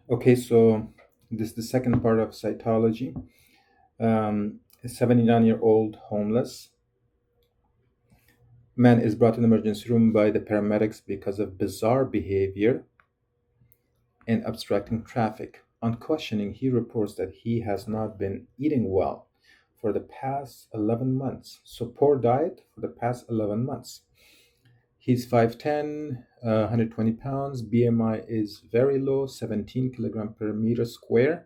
Okay, so this is the second part of cytology. A 79-year-old homeless man is brought in the emergency room by the paramedics because of bizarre behavior and obstructing traffic. On questioning, he reports that he has not been eating well for the past 11 months. So, poor diet for the past 11 months. He's 5'10, 120 pounds. BMI is very low, 17 kilogram per meter square.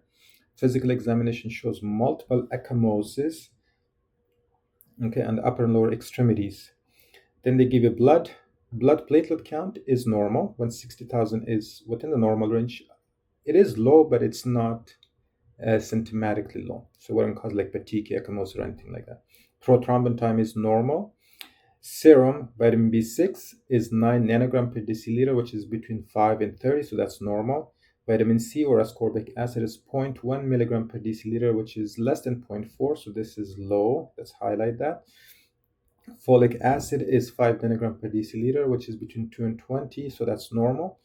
Physical examination shows multiple ecchymosis, okay, and upper and lower extremities. Then they give you blood. Blood platelet count is normal. 160,000 is within the normal range. It is low, but it's not symptomatically low. So what cause like fatigue, ecchymosis, or anything like that. Prothrombin time is normal. Serum vitamin B6 is 9 nanogram per deciliter, which is between 5 and 30, so that's normal. Vitamin C or ascorbic acid is 0.1 milligram per deciliter, which is less than 0.4, so this is low. Let's highlight that. Folic acid is 5 nanogram per deciliter, which is between 2 and 20, so that's normal.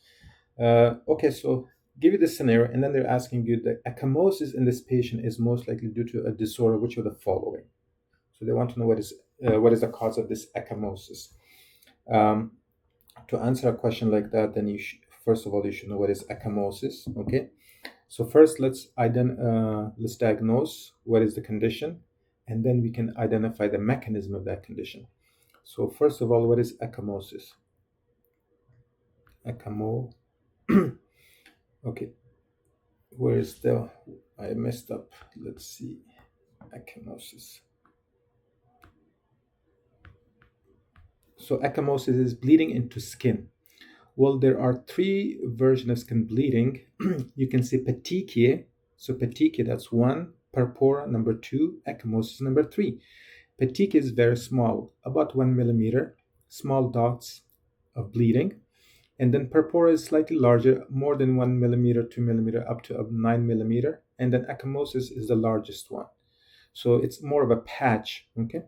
Okay, so give you the scenario, and then they're asking you the ecchymosis in this patient is most likely due to a disorder, which of the following? So they want to know what is the cause of this ecchymosis. To answer a question like that, then first of all you should know what is ecchymosis. Okay, so first let's diagnose what is the condition, and then we can identify the mechanism of that condition. So first of all, what is ecchymosis? Echymo. Okay, where is the? I messed up. Let's see. Ecchymosis. So ecchymosis is bleeding into skin. Well, there are three versions of skin bleeding. You can see petechiae. So petechiae, that's one. Purpura, number two. Ecchymosis, number three. Petechiae is very small, about 1 millimeter, small dots of bleeding. And then purpura is slightly larger, more than 1 millimeter, 2 millimeter, up to 9 millimeter. And then ecchymosis is the largest one. So it's more of a patch, okay?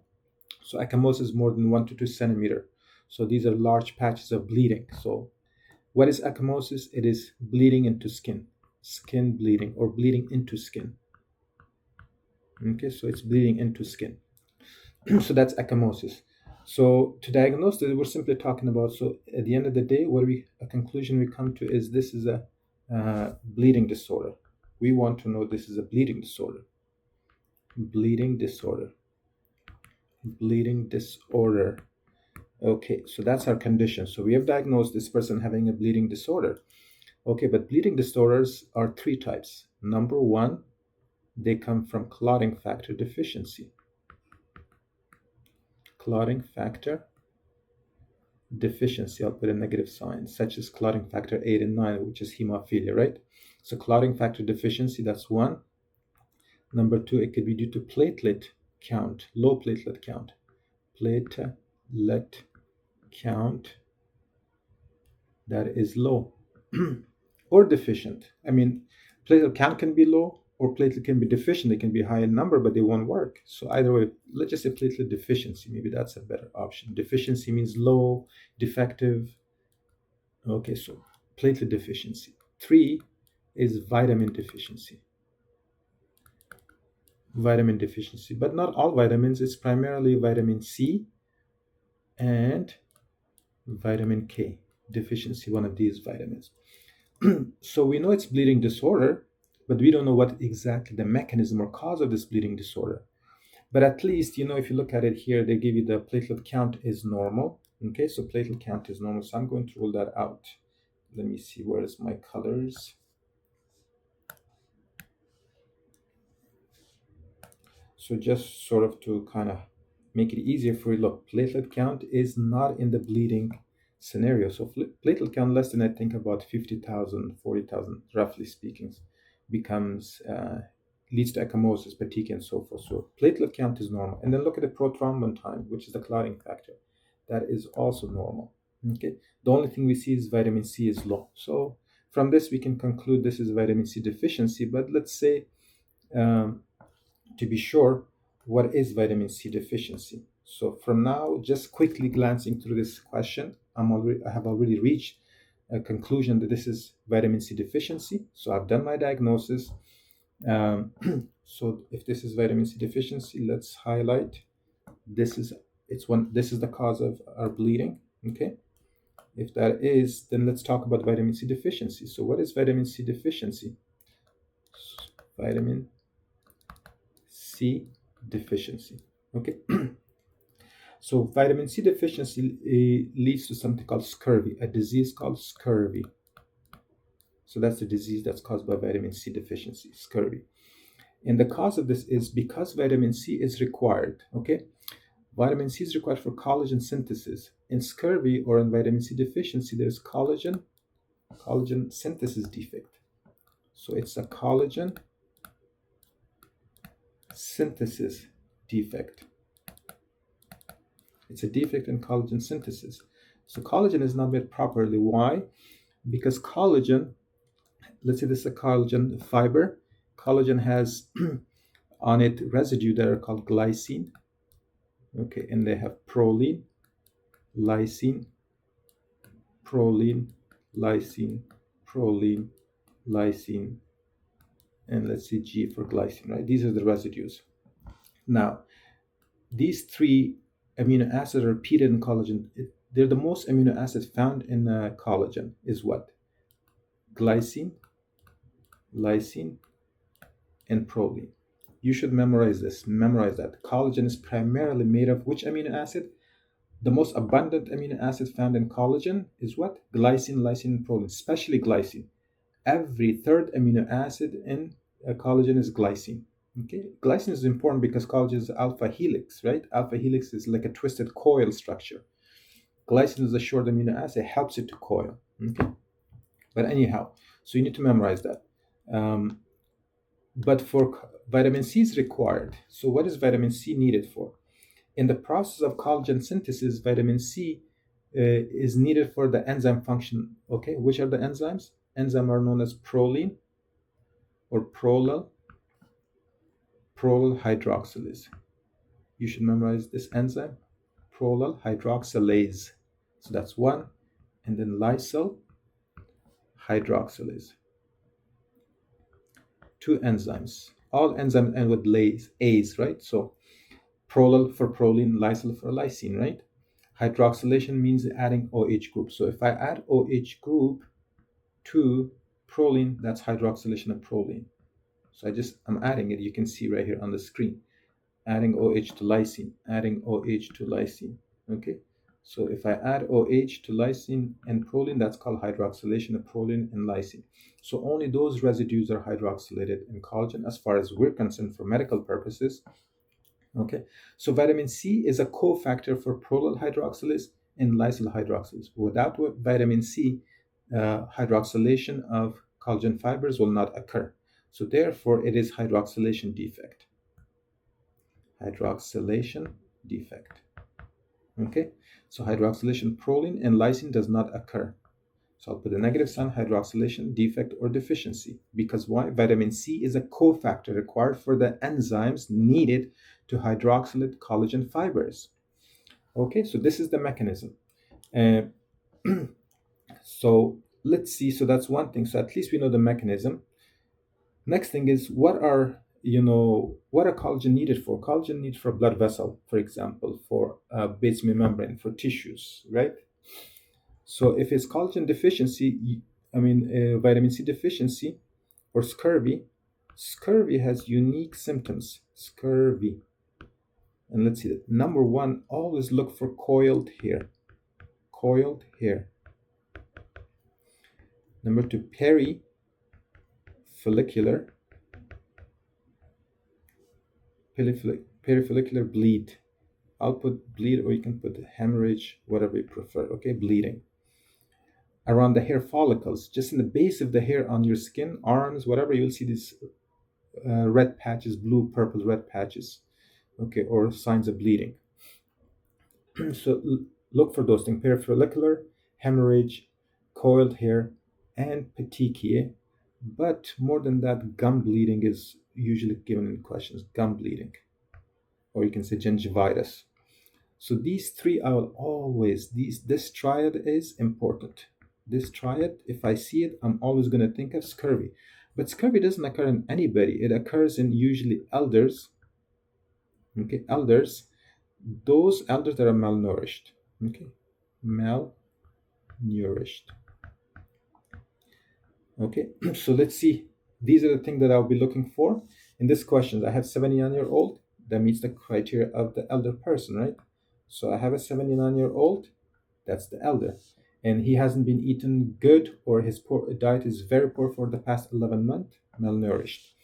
So ecchymosis is more than 1 to 2 centimeter. So these are large patches of bleeding. So what is ecchymosis? It is bleeding into skin, skin bleeding, or bleeding into skin. Okay, so it's bleeding into skin. So that's ecchymosis. So to diagnose this, we're simply talking about, so at the end of the day, a conclusion we come to is this is a bleeding disorder. We want to know this is a bleeding disorder. Bleeding disorder. Bleeding disorder. Okay, so that's our condition. So we have diagnosed this person having a bleeding disorder. Okay, but bleeding disorders are three types. Number one, they come from clotting factor deficiency. Clotting factor deficiency, I'll put a negative sign, such as clotting factor 8 and 9, which is hemophilia, right? So clotting factor deficiency, that's one. Number two, it could be due to platelet count, low platelet count. Platelet count that is low or deficient. I mean, platelet count can be low or platelet can be deficient. They can be high in number, but they won't work. So either way, let's just say platelet deficiency. Maybe that's a better option. Deficiency means low, defective. Okay, so platelet deficiency. Three is vitamin deficiency. Vitamin deficiency, but not all vitamins. It's primarily vitamin C and vitamin K deficiency, one of these vitamins. So we know it's bleeding disorder, but we don't know what exactly the mechanism or cause of this bleeding disorder. But at least, if you look at it here, they give you the platelet count is normal. Okay, so platelet count is normal. So I'm going to rule that out. Let me see, where is my colors? So just sort of to kind of make it easier for you, look, platelet count is not in the bleeding scenario. So platelet count less than, I think, about 50,000, 40,000, roughly speaking, becomes leads to ecchymosis, fatigue, and so forth. So platelet count is normal. And then look at the prothrombin time, which is the clotting factor. That is also normal. Okay. The only thing we see is vitamin C is low. So from this, we can conclude this is vitamin C deficiency. But let's say, to be sure, what is vitamin C deficiency? So from now, just quickly glancing through this question, I have already reached a conclusion that this is vitamin C deficiency. So I've done my diagnosis. So if this is vitamin C deficiency, let's highlight. This is the cause of our bleeding. Okay. If that is, then let's talk about vitamin C deficiency. So what is vitamin C deficiency? Vitamin C deficiency. Okay. So vitamin C deficiency leads to something called scurvy, a disease called scurvy. So that's the disease that's caused by vitamin C deficiency, scurvy. And the cause of this is because vitamin C is required. Okay. Vitamin C is required for collagen synthesis. In scurvy or in vitamin C deficiency, there's collagen synthesis defect. So it's a collagen synthesis defect. It's a defect in collagen synthesis. So collagen is not made properly. Why? Because collagen, let's say this is a collagen fiber. Collagen has on it residue that are called glycine. Okay, and they have proline, lysine, proline, lysine, proline, lysine, and let's see G for glycine, right? These are the residues. Now, these three amino acids are repeated in collagen. They're the most amino acids found in collagen is what? Glycine, lysine, and proline. You should memorize this. Memorize that. Collagen is primarily made of which amino acid? The most abundant amino acid found in collagen is what? Glycine, lysine, and proline, especially glycine. Every third amino acid in collagen is glycine. Okay, glycine is important because collagen is alpha helix, right? Alpha helix is like a twisted coil structure. Glycine is a short amino acid, it helps it to coil. Okay, but anyhow, so you need to memorize that. But for vitamin C is required. So what is vitamin C needed for? In the process of collagen synthesis, vitamin C is needed for the enzyme function. Okay, which are the enzymes? Enzymes are known as proline or prolyl hydroxylase. You should memorize this enzyme, prolyl hydroxylase. So that's one, and then lysyl hydroxylase. Two enzymes. All enzymes end with A's, right? So prolyl for proline, lysyl for lysine, right? Hydroxylation means adding OH group. So if I add OH group to proline, that's hydroxylation of proline. So I'm adding it. You can see right here on the screen. Adding OH to lysine, adding OH to lysine. Okay. So if I add OH to lysine and proline, that's called hydroxylation of proline and lysine. So only those residues are hydroxylated in collagen as far as we're concerned for medical purposes. Okay, so vitamin C is a cofactor for prolyl hydroxylase and lysyl hydroxylase. Without vitamin C, hydroxylation of collagen fibers will not occur. So therefore, it is hydroxylation defect. Hydroxylation defect. Okay, so hydroxylation proline and lysine does not occur. So I'll put a negative sign, hydroxylation defect or deficiency. Because why? Vitamin C is a cofactor required for the enzymes needed to hydroxylate collagen fibers. Okay, so this is the mechanism. So let's see. So that's one thing. So at least we know the mechanism. Next thing is what are collagen needed for? Collagen needed for blood vessel, for example, for basement membrane, for tissues, right? So if it's collagen deficiency, vitamin C deficiency or scurvy has unique symptoms. Scurvy. And let's see that. Number one, always look for coiled hair. Coiled hair. Number two, perifollicular bleed. I'll put bleed, or you can put hemorrhage, whatever you prefer. Okay, bleeding around the hair follicles, just in the base of the hair on your skin, arms, whatever. You'll see these red patches, blue, purple, red patches. Okay, or signs of bleeding. So look for those things: perifollicular, hemorrhage, coiled hair, and petechiae. But more than that, gum bleeding is usually given in questions. Gum bleeding, or you can say gingivitis. So these three, I will always, this triad is important. this triad, if I see it, I'm always going to think of scurvy. But scurvy doesn't occur in anybody. It occurs in usually elders. Okay, elders, those elders that are malnourished. Okay, malnourished. Okay, so let's see. These are the things that I'll be looking for in this question. I have 79-year-old that meets the criteria of the elder person, right? So I have a 79-year-old, that's the elder, and he hasn't been eaten good, or his diet is very poor for the past 11 months, malnourished.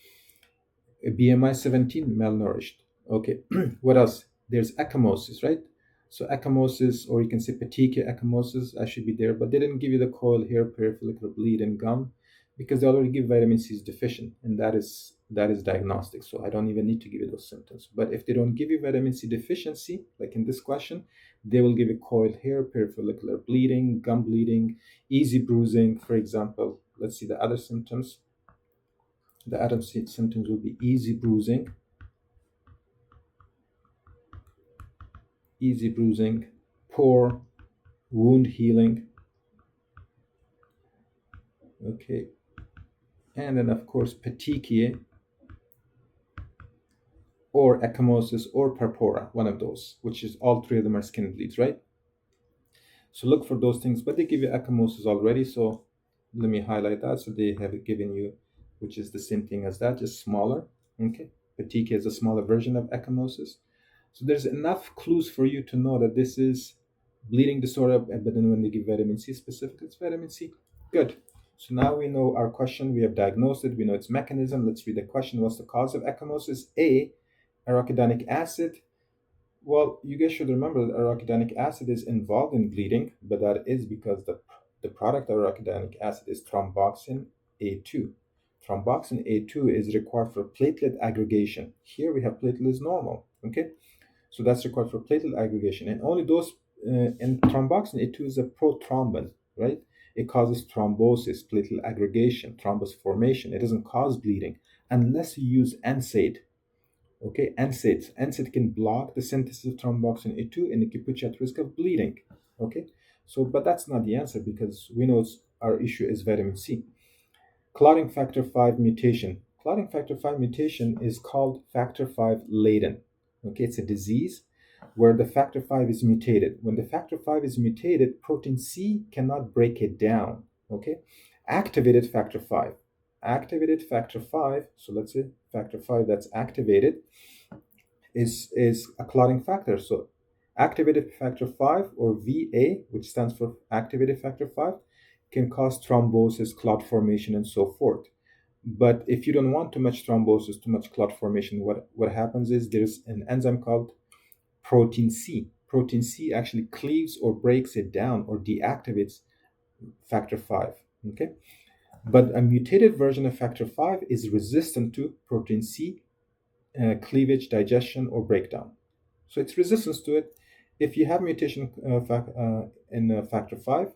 A BMI 17, malnourished. Okay, what else? There's ecchymosis, right? So ecchymosis, or you can say petechiae ecchymosis, I should be there, but they didn't give you the coil here, perifollicular bleed, and gum, because they already give vitamin C is deficient, and that is diagnostic. So I don't even need to give you those symptoms. But if they don't give you vitamin C deficiency, like in this question, they will give you coil hair, perifollicular bleeding, gum bleeding, easy bruising, for example. Let's see the other symptoms. The other symptoms will be easy bruising, poor wound healing. Okay, and then of course petechiae or ecchymosis or purpura, one of those, which is all three of them are skin bleeds, right? So look for those things, but they give you ecchymosis already, so let me highlight that. So they have given you, which is the same thing as that, just smaller. Okay, petechiae is a smaller version of ecchymosis. So there's enough clues for you to know that this is bleeding disorder, but then when they give vitamin C specifically, it's vitamin C. Good. So now we know our question, we have diagnosed it, we know its mechanism. Let's read the question. What's the cause of ecchymosis? A, arachidonic acid. Well, you guys should remember that arachidonic acid is involved in bleeding, but that is because the product of arachidonic acid is thromboxane A2. Thromboxane A2 is required for platelet aggregation. Here we have platelet is normal, okay? So that's required for platelet aggregation. And only those, and thromboxane A2 is a prothrombin, right? It causes thrombosis, platelet aggregation, thrombus formation. It doesn't cause bleeding unless you use NSAID. Okay, NSAID can block the synthesis of thromboxane A2 and it can put you at risk of bleeding. Okay, so but that's not the answer because we know our issue is vitamin C. Clotting factor 5 mutation. Clotting factor 5 mutation is called factor 5 laden. Okay, it's a disease where the factor 5 is mutated. When the factor 5 is mutated, protein C cannot break it down. Okay, activated factor 5. Activated factor 5, so let's say factor 5 that's activated is a clotting factor. So activated factor 5 or VA, which stands for activated factor 5, can cause thrombosis, clot formation, and so forth. But if you don't want too much thrombosis, too much clot formation, what happens is there's an enzyme called protein C. Protein C actually cleaves or breaks it down or deactivates factor 5. Okay? But a mutated version of factor 5 is resistant to protein C cleavage, digestion, or breakdown. So it's resistance to it. If you have mutation in factor 5,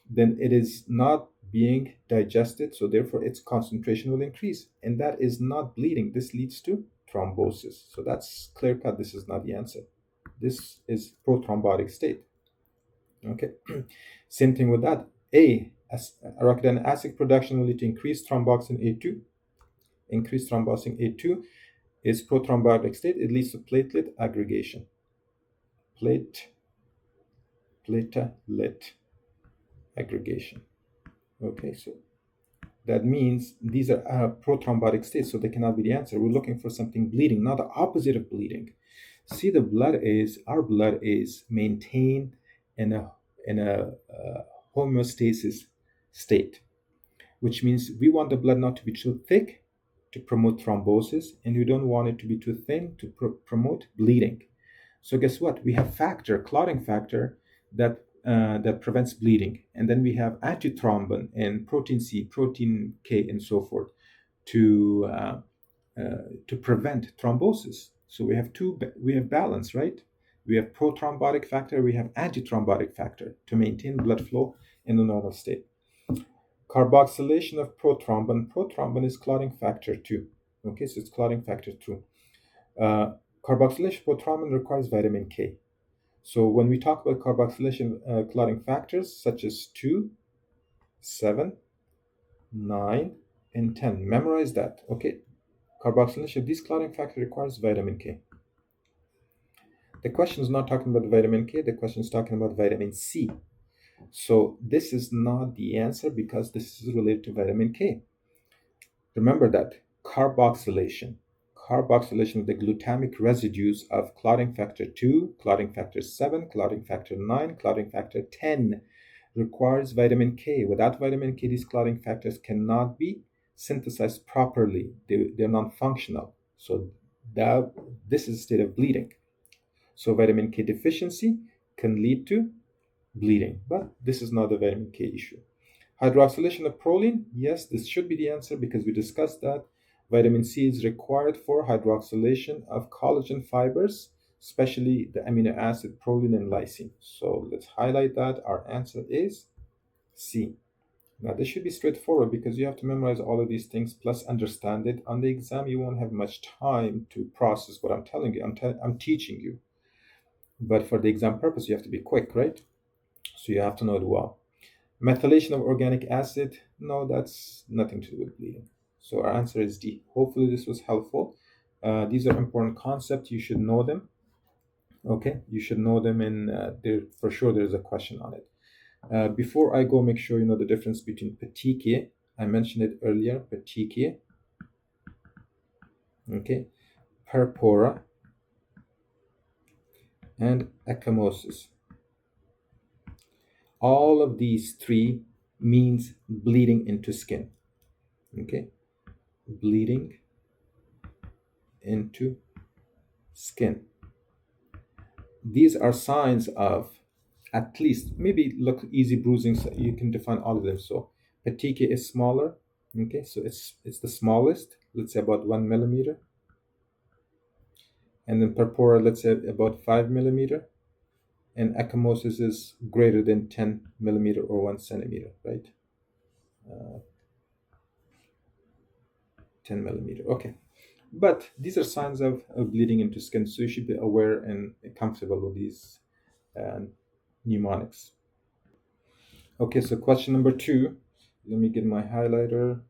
then it is not being digested, so therefore its concentration will increase, and that is not bleeding. This leads to thrombosis. So that's clear cut. This is not the answer. This is prothrombotic state. Okay, same thing with that. Arachidonic acid production will lead to increased thromboxane A2. Increased thromboxane A2 is prothrombotic state. It leads to platelet aggregation. Platelet aggregation. Okay, so that means these are prothrombotic states, so they cannot be the answer. We're looking for something bleeding, not the opposite of bleeding. See, our blood is maintained in a homeostasis state, which means we want the blood not to be too thick to promote thrombosis, and we don't want it to be too thin to promote bleeding. So guess what? We have clotting factor that prevents bleeding, and then we have antithrombin and protein C, protein K, and so forth to prevent thrombosis. So we have balance, right? We have prothrombotic factor, we have antithrombotic factor to maintain blood flow in the normal state. Carboxylation of prothrombin. Prothrombin is clotting factor 2. Okay, so it's clotting factor 2. Carboxylation of prothrombin requires vitamin K. So when we talk about carboxylation clotting factors such as 2, 7, 9, and 10. Memorize that. Okay. Carboxylation of this clotting factor requires vitamin K. The question is not talking about vitamin K, the question is talking about vitamin C. So this is not the answer because this is related to vitamin K. Remember that carboxylation of the glutamic residues of clotting factor 2, clotting factor 7, clotting factor 9, clotting factor 10 requires vitamin K. Without vitamin K, these clotting factors cannot be synthesized properly. They're non-functional. So this is a state of bleeding. So vitamin K deficiency can lead to bleeding, but this is not the vitamin K issue. Hydroxylation of proline, yes, this should be the answer because we discussed that. Vitamin C is required for hydroxylation of collagen fibers, especially the amino acid proline and lysine. So let's highlight that. Our answer is C. Now this should be straightforward because you have to memorize all of these things plus understand it. On the exam, you won't have much time to process what I'm telling you. I'm teaching you. But for the exam purpose, you have to be quick, right? So you have to know it well. Methylation of organic acid, no, that's nothing to do with bleeding. So our answer is D. Hopefully this was helpful. These are important concepts. You should know them. Okay, you should know them, and for sure there's a question on it. Before I go, make sure you know the difference between petechiae. I mentioned it earlier, petechiae. Okay, purpura, and ecchymosis. All of these three means bleeding into skin. Okay, bleeding into skin. These are signs of at least, maybe look easy bruising, so you can define all of them. So petechiae is smaller. Okay, so it's the smallest, let's say about 1 millimeter. And then purpura, let's say about 5 millimeter. And ecchymosis is greater than 10 millimeter or 1 centimeter, right? 10 millimeter, okay. But these are signs of bleeding into skin, so you should be aware and comfortable with these mnemonics. Okay, so question number 2, let me get my highlighter.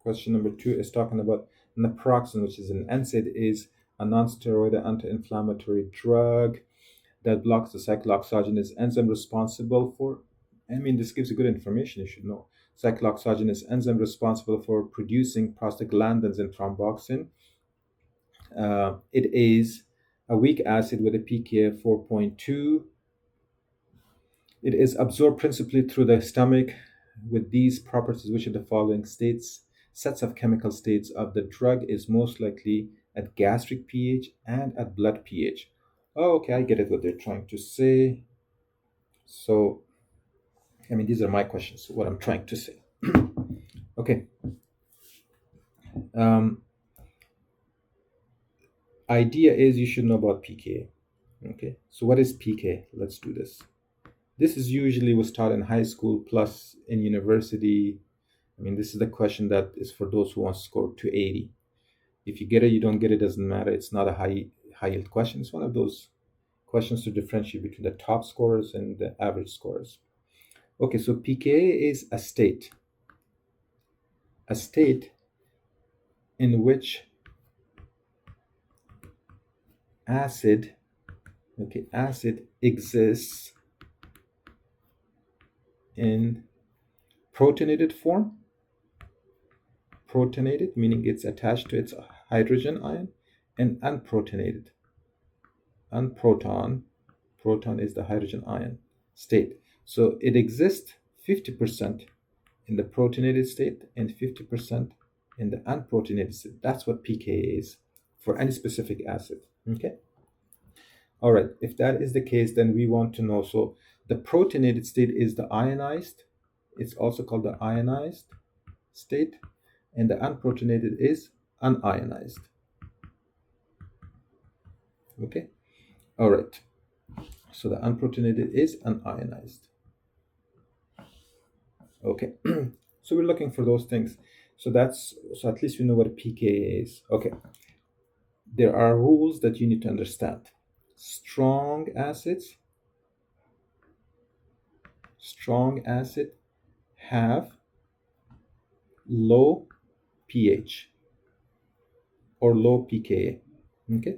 Question number 2 is talking about naproxen, which is an NSAID, is a non-steroidal anti-inflammatory drug that blocks the cyclooxygenase enzyme responsible for, this gives you good information you should know. Cyclooxygenase enzyme responsible for producing prostaglandins and thromboxane. It is a weak acid with a pKa 4.2. It is absorbed principally through the stomach with these properties, which are the following states. Sets of chemical states of the drug is most likely at gastric pH and at blood pH. Oh, okay, I get it what they're trying to say. So, these are my questions, what I'm trying to say. Okay. Idea is you should know about pKa. Okay, so what is pKa? Let's do this. This is usually was taught in high school plus in university. This is the question that is for those who want to score 280. If you get it, you don't get it, doesn't matter. It's not a high yield question. It's one of those questions to differentiate between the top scorers and the average scorers. Okay, so pKa is a state in which acid exists in protonated form. Protonated meaning it's attached to its hydrogen ion, and unprotonated. Proton is the hydrogen ion state. So it exists 50% in the protonated state and 50% in the unprotonated state. That's what pKa is for any specific acid. Okay. All right. If that is the case, then we want to know. So the protonated state is the ionized. It's also called the ionized state, and the unprotonated is unionized. Okay. All right. So the unprotonated is unionized. Okay. So we're looking for those things. So at least we know what a pKa is. Okay. There are rules that you need to understand. Strong acid have low pH or low pKa. Okay,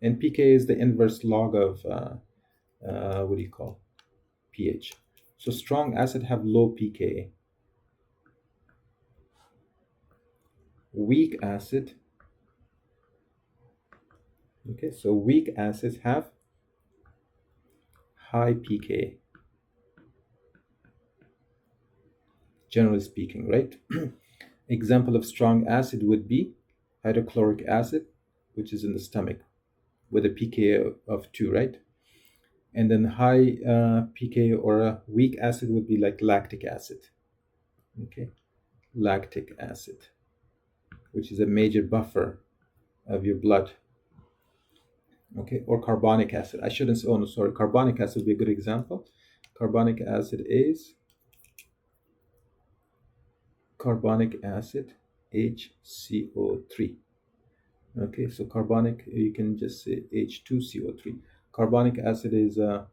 and pKa is the inverse log of what do you call pH. So strong acid have low pKa. Weak acid, okay, so weak acids have high pKa, generally speaking, right? Example of strong acid would be hydrochloric acid, which is in the stomach with a pKa of 2, right? And then high pKa or a weak acid would be like lactic acid, okay? Lactic acid, which is a major buffer of your blood, okay? Or carbonic acid. I shouldn't say, oh no, sorry, carbonic acid would be a good example. Carbonic acid is carbonic acid, HCO3. Okay, so carbonic, you can just say H2CO3. Carbonic acid is a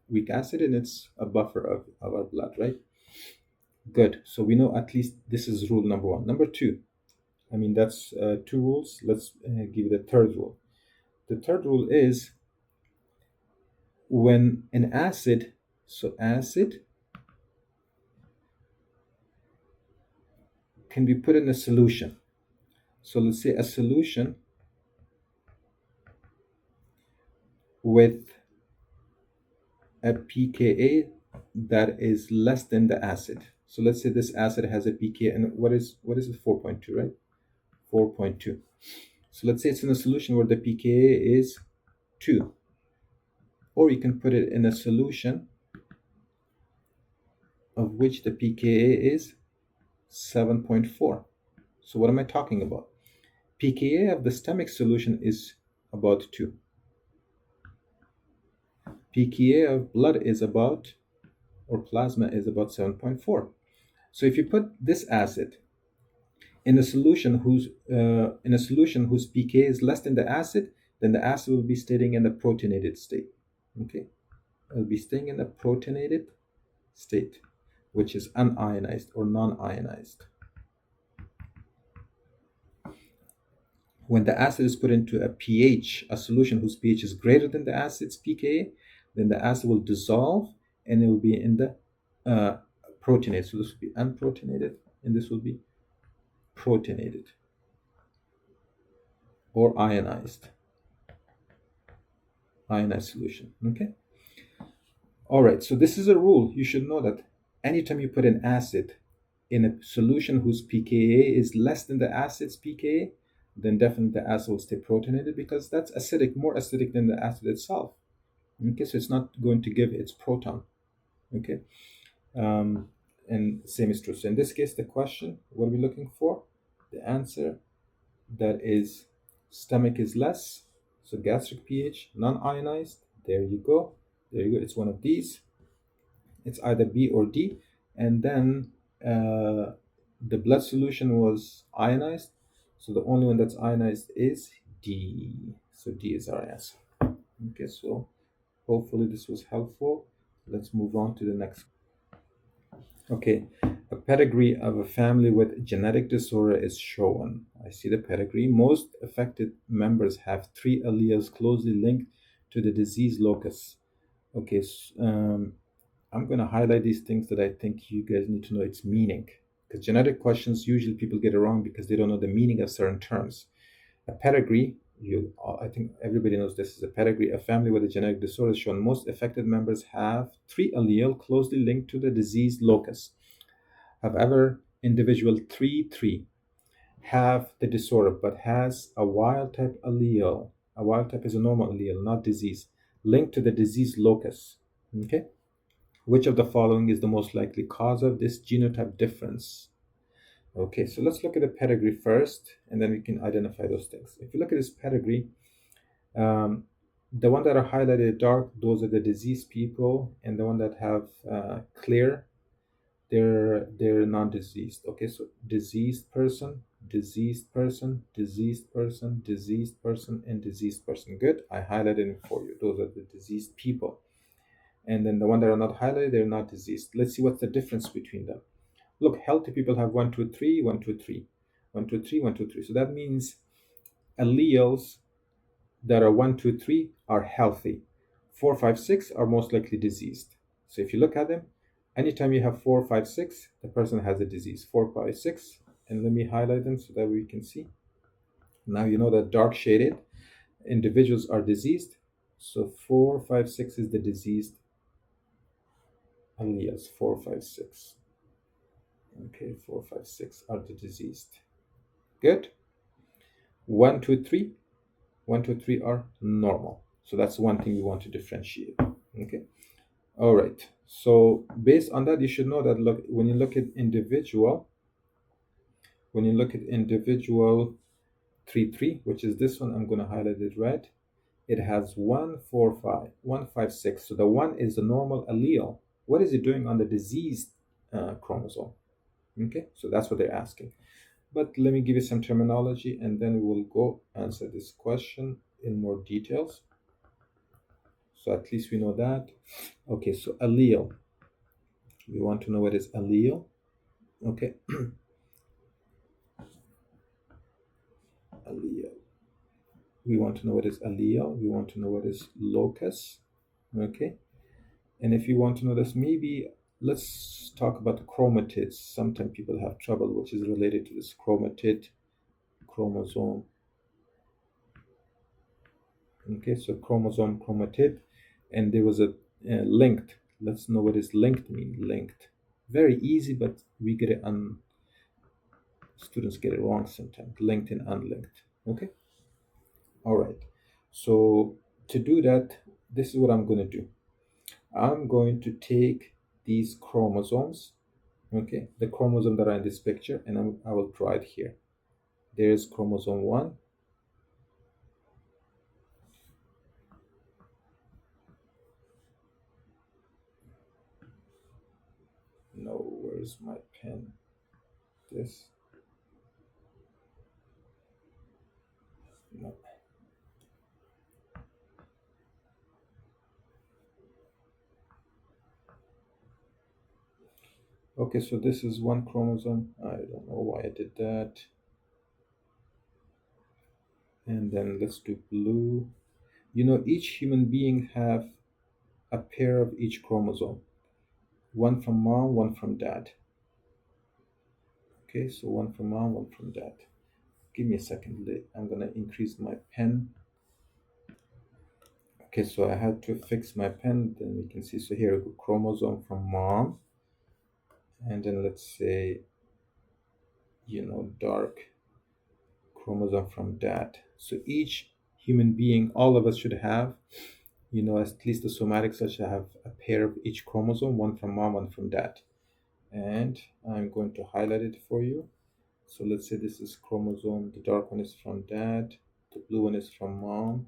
weak acid, and it's a buffer of our blood, right? Good. So we know at least this is rule number one. Number two, I mean, that's two rules. Let's give you the third rule. The third rule is when an acid, so acid can be put in a solution. So let's say a solution with a pKa that is less than the acid. So let's say this acid has a pKa, and what is it? 4.2, right? 4.2. So let's say it's in a solution where the pKa is 2. Or you can put it in a solution of which the pKa is 7.4. So what am I talking about? pKa of the stomach solution is about 2. pKa of blood is about, or plasma is about 7.4. So if you put this acid in a solution whose pKa is less than the acid, then the acid will be staying in the protonated state. Okay, it will be staying in the protonated state, which is unionized or non-ionized. When the acid is put into a solution whose pH is greater than the acid's pKa, then the acid will dissolve and it will be in the protonated. So this will be unprotonated, and this will be protonated or ionized solution. Okay. All right. So this is a rule. You should know that anytime you put an acid in a solution whose pKa is less than the acid's pKa, then definitely the acid will stay protonated, because that's acidic, more acidic than the acid itself. Okay, so it's not going to give its proton. Okay, and same is true. So in this case, the question, what are we looking for? The answer, that is stomach is less, so gastric pH, non-ionized. There you go. There you go. It's one of these. It's either B or D. And then the blood solution was ionized, so the only one that's ionized is D. So D is our answer. Okay, so hopefully this was helpful. Let's move on to the next. Okay, a pedigree of a family with genetic disorder is shown. I see the pedigree. Most affected members have 3 alleles closely linked to the disease locus. Okay, I'm going to highlight these things that I think you guys need to know its meaning. Because genetic questions, usually people get it wrong because they don't know the meaning of certain terms. A pedigree, I think everybody knows this is a pedigree. A family with a genetic disorder is shown. Most affected members have 3 alleles closely linked to the disease locus. However, individual 3 have the disorder but has a wild type allele. A wild type is a normal allele, not disease, linked to the disease locus. Okay? Which of the following is the most likely cause of this genotype difference? Okay, so let's look at the pedigree first, and then we can identify those things. If you look at this pedigree, the one that are highlighted dark, those are the diseased people, and the one that have clear, they're non-diseased. Okay, so diseased person, diseased person, diseased person, diseased person, and diseased person. Good, I highlighted it for you. Those are the diseased people. And then the one that are not highlighted, they're not diseased. Let's see what's the difference between them. Look, healthy people have 1, 2, 3, 1, 2, 3, 1, 2, 3, 1, 2, 3. So that means alleles that are 1, 2, 3 are healthy. 4, 5, 6 are most likely diseased. So if you look at them, anytime you have 4, 5, 6, the person has a disease. 4, 5, 6, and let me highlight them so that we can see. Now you know that dark shaded individuals are diseased. So 4, 5, 6 is the diseased alleles. 4, 5, 6. Okay, 4, 5, 6 are the diseased. Good. 1, 2, 3. 1, 2, 3 are normal. So that's one thing we want to differentiate. Okay. All right. So based on that, you should know that when you look at individual 3, 3, which is this one, I'm going to highlight it red. It has 1, 4, 5, 1, 5, 6. So the 1 is the normal allele. What is it doing on the diseased chromosome? Okay, so that's what they're asking. But let me give you some terminology, and then we will go answer this question in more details. So at least we know that. Okay, so allele. We want to know what is allele. Okay. Allele. We want to know what is allele. We want to know what is locus. Okay. And if you want to know this, maybe let's talk about the chromatids. Sometimes people have trouble, which is related to this chromatid, chromosome. Okay, so chromosome, chromatid, and there was a linked. Let's know what is linked mean. Linked, very easy, but we get it students get it wrong sometimes. Linked and unlinked. Okay. All right. So to do that, this is what I'm going to do. I'm going to take these chromosomes, okay, the chromosome that are in this picture, and I will draw it here. There's chromosome 1. No, where's my pen? This. No. Okay, so this is one chromosome. I don't know why I did that. And then let's do blue. You know, each human being have a pair of each chromosome. One from mom, one from dad. Okay, so one from mom, one from dad. Give me a second. I'm gonna increase my pen. Okay, so I had to fix my pen. Then we can see. So here we go, chromosome from mom, and then let's say, you know, dark chromosome from dad. So each human being, all of us should have, you know, at least the somatic cell should have a pair of each chromosome, one from mom, one from dad. And I'm going to highlight it for you. So let's say this is chromosome, the dark one is from dad, the blue one is from mom.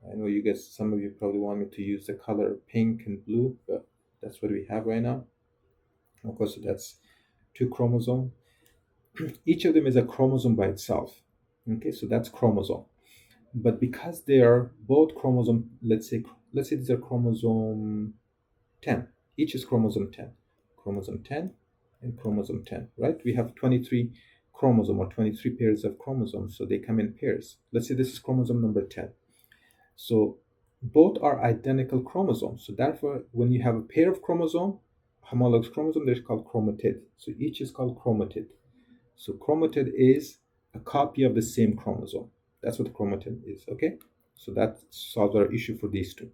I know you guys, some of you probably want me to use the color pink and blue, but that's what we have right now. Of course, so that's 2 chromosomes. Each of them is a chromosome by itself. Okay, so that's chromosome. But because they are both chromosome, let's say these are chromosome 10. Each is chromosome 10. Chromosome 10 and chromosome 10, right? We have 23 chromosome or 23 pairs of chromosomes, so they come in pairs. Let's say this is chromosome number 10. So both are identical chromosomes. So therefore, when you have a pair of chromosome, homologous chromosome, they're called chromatid. So each is called chromatid. So chromatid is a copy of the same chromosome. That's what chromatid is, okay? So that solves our issue for these two.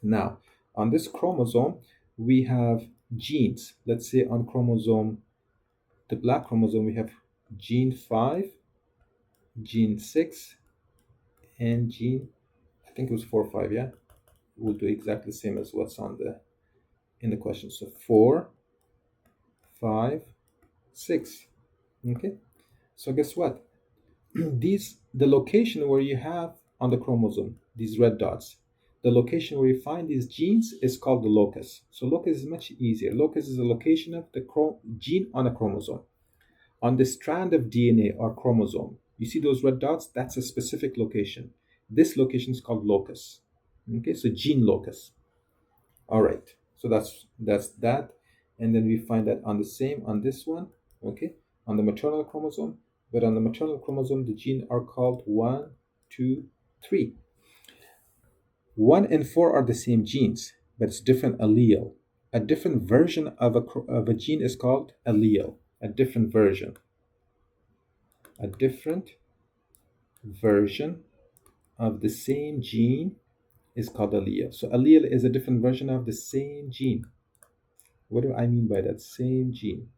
Now, on this chromosome, we have genes. Let's say on chromosome, the black chromosome, we have gene 5, gene 6, and gene, I think it was 4 or 5, yeah? We'll do exactly the same as what's on in the question. So 4, 5, 6. Okay? So guess what? The location where you have on the chromosome, these red dots, the location where you find these genes is called the locus. So locus is much easier. Locus is the location of the gene on a chromosome. On the strand of DNA or chromosome, you see those red dots? That's a specific location. This location is called locus. Okay, so gene locus. All right, so that's that. And then we find that on the same on this one, okay, on the maternal chromosome. But on the maternal chromosome, the genes are called 1, 2, 3. 1 and 4 are the same genes, but it's different allele. A different version of a gene is called allele. A different version. A different version of the same gene is called allele. So allele is a different version of the same gene. What do I mean by that? Same gene.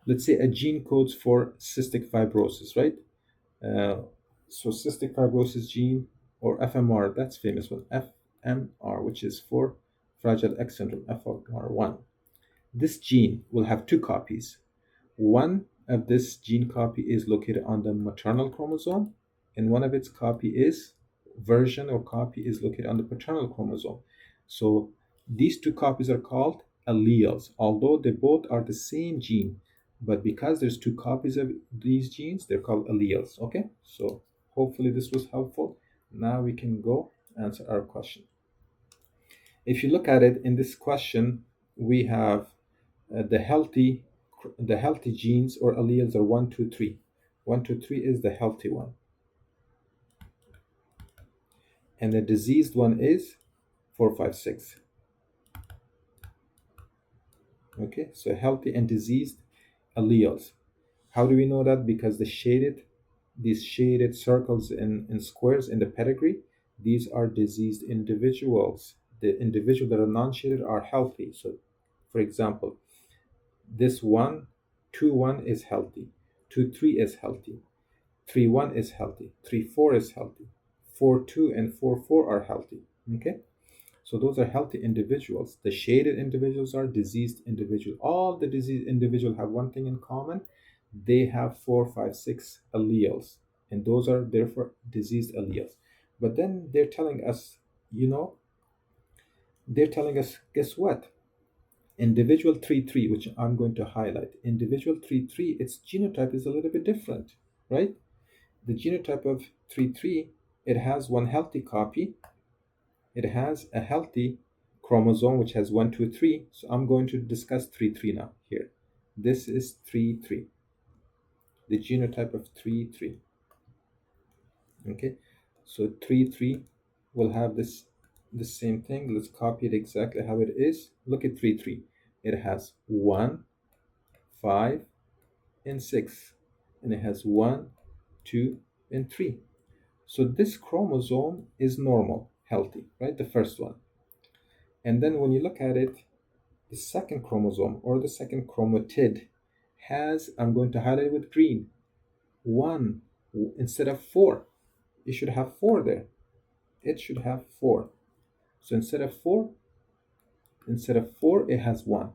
Let's say a gene codes for cystic fibrosis, right? Uh, so cystic fibrosis gene, or FMR, that's famous one, FMR, which is for Fragile X syndrome, FMR1. This gene will have two copies. One of this gene copy is located on the maternal chromosome, and one of its copy is version or copy is located on the paternal chromosome. So these two copies are called alleles, although they both are the same gene, but because there's two copies of these genes, they're called alleles. Okay, so hopefully this was helpful. Now we can go answer our question. If you look at it in this question, we have the healthy genes or alleles are 1, 2, 3. 1, 2, 3 is the healthy one, and the diseased one is 4, 5, 6. Okay, so healthy and diseased alleles. How do we know that? Because these shaded circles and squares in the pedigree, these are diseased individuals. The individuals that are non-shaded are healthy. So for example, this 1, 2, 1 is healthy, 2, 3 is healthy, 3, 1 is healthy, 3, 4 is healthy, 4, 2 and 4, 4 are healthy. Okay, so those are healthy individuals. The shaded individuals are diseased individuals. All the diseased individuals have one thing in common: they have 4, 5, 6 alleles, and those are therefore diseased alleles. But then they're telling us, guess what? Individual 3, 3, which I'm going to highlight, individual 3, 3, its genotype is a little bit different, right? The genotype of 3, 3, it has one healthy copy. It has a healthy chromosome which has 1, 2, 3. So I'm going to discuss 3, 3 now here. This is 3, 3, the genotype of 3, 3. Okay, so 3, 3 will have the same thing. Let's copy it exactly how it is. Look at 3, 3. It has 1, 5, and 6, and it has 1, 2, and 3. So this chromosome is normal, healthy, right? The first one. And then when you look at it, the second chromosome or the second chromatid has, I'm going to highlight with green, 1 instead of 4. It should have 4 there. It should have 4. So instead of 4, it has 1.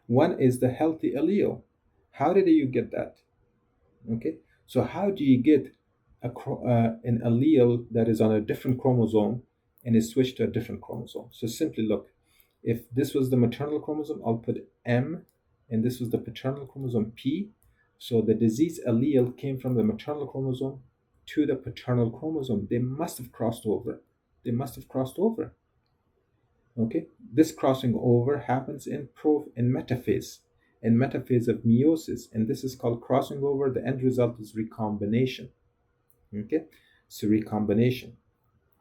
1 is the healthy allele. How did you get that? Okay, so how do you get an allele that is on a different chromosome and is switched to a different chromosome? So simply look, if this was the maternal chromosome, I'll put M, and this was the paternal chromosome, P. So the disease allele came from the maternal chromosome to the paternal chromosome. They must have crossed over. Okay, this crossing over happens in metaphase, of meiosis, and this is called crossing over. The end result is recombination. Okay, so recombination.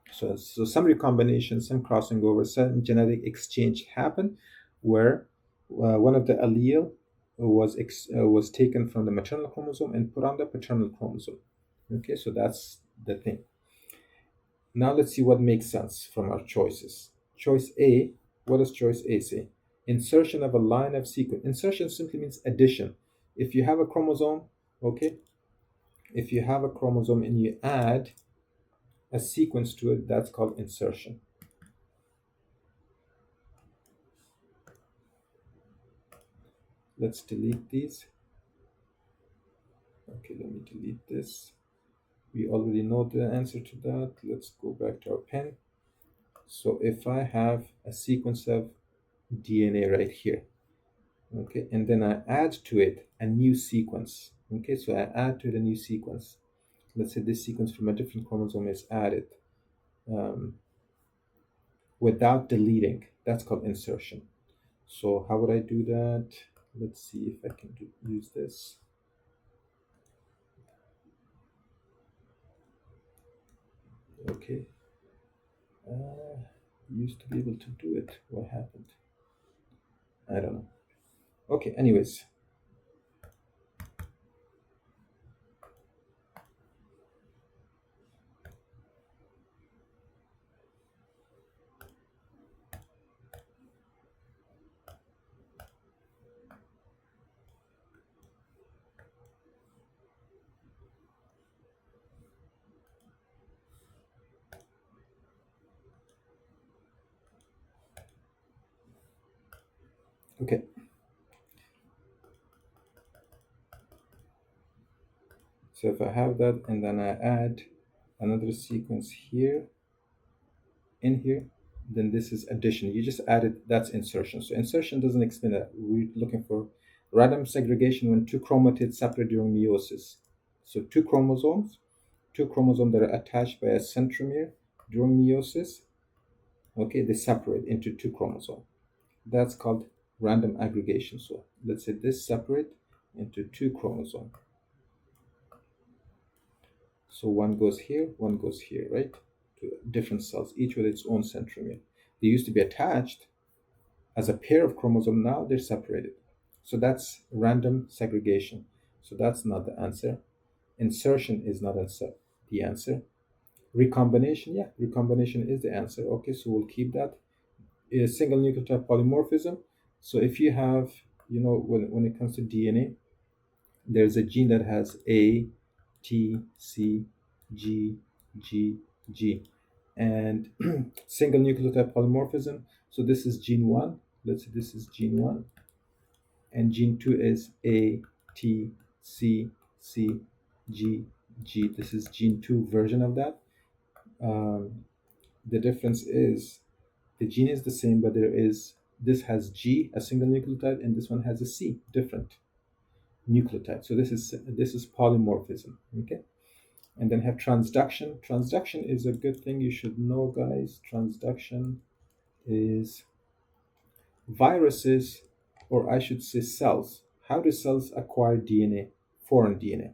So some recombination, some crossing over, some genetic exchange happen where one of the allele was taken from the maternal chromosome and put on the paternal chromosome. Okay, so that's the thing. Now let's see what makes sense from our choices. Choice A, what does choice A say? Insertion of a line of sequence. Insertion simply means addition. If you have a chromosome, okay, if you have a chromosome and you add a sequence to it, that's called insertion. Let's delete these. Okay, let me delete this. We already know the answer to that. Let's go back to our pen. So if I have a sequence of DNA right here, okay, and then I add to it a new sequence. Okay, so I add to it a new sequence. Let's say this sequence from a different chromosome is added. without deleting. That's called insertion. So how would I do that? Let's see if I can use this. Okay. Used to be able to do it. What happened? I don't know. Okay, anyways. Okay. So if I have that and then I add another sequence here, in here, then this is addition. You just added, that's insertion. So insertion doesn't explain that. We're looking for random segregation when two chromatids separate during meiosis. So two chromosomes that are attached by a centromere during meiosis, okay, they separate into two chromosomes. That's called random aggregation. So let's say this separate into two chromosomes. So one goes here, one goes here, right? To different cells, each with its own centromere. They used to be attached as a pair of chromosomes, now they're separated. So that's random segregation. So that's not the answer. Insertion is not the answer. Recombination, yeah, recombination is the answer. Okay, so we'll keep that. A single nucleotide polymorphism. So if you have, when it comes to DNA, there's a gene that has A, T, C, G, G, G, and single nucleotide polymorphism. So this is gene 1. Let's say this is gene 1, and gene 2 is A, T, C, C, G, G. This is gene 2 version of that. The difference is the gene is the same, but this has G, a single nucleotide, and this one has a C, different nucleotide. So this is polymorphism. Okay, and then have transduction. Transduction is a good thing you should know, guys. Transduction is viruses, or I should say cells. How do cells acquire DNA, foreign DNA?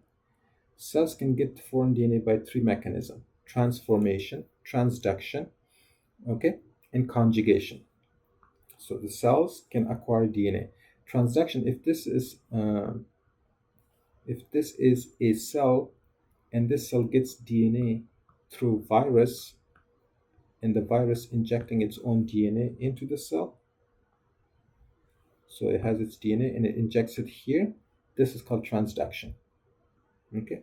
Cells can get foreign DNA by three mechanisms: transformation, transduction, okay, and conjugation. So the cells can acquire DNA. Transduction, if this is a cell and this cell gets DNA through virus, and the virus injecting its own DNA into the cell, so it has its DNA and it injects it here, this is called transduction. Okay,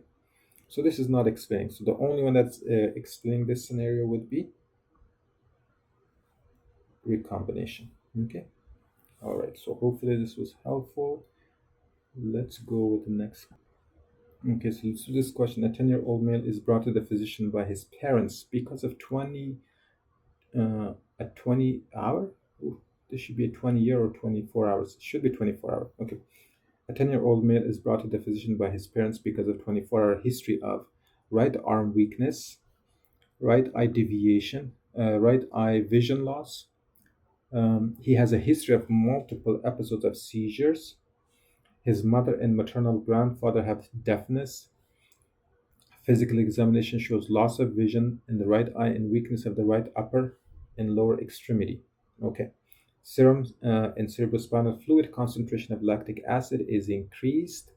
so this is not explaining. So the only one that's explaining this scenario would be recombination. Okay, all right, so hopefully this was helpful. Let's go with the next. Okay, so let's do this question. A 10-year-old male is brought to the physician by his parents because of a 20 hour. Ooh, this should be a 20-year or 24 hours. It should be 24 hour. Okay. A 10-year-old male is brought to the physician by his parents because of 24-hour history of right arm weakness, right eye deviation, right eye vision loss. He has a history of multiple episodes of seizures. His mother and maternal grandfather have deafness. Physical examination shows loss of vision in the right eye and weakness of the right upper and lower extremity. Okay. Serum and cerebrospinal fluid concentration of lactic acid is increased.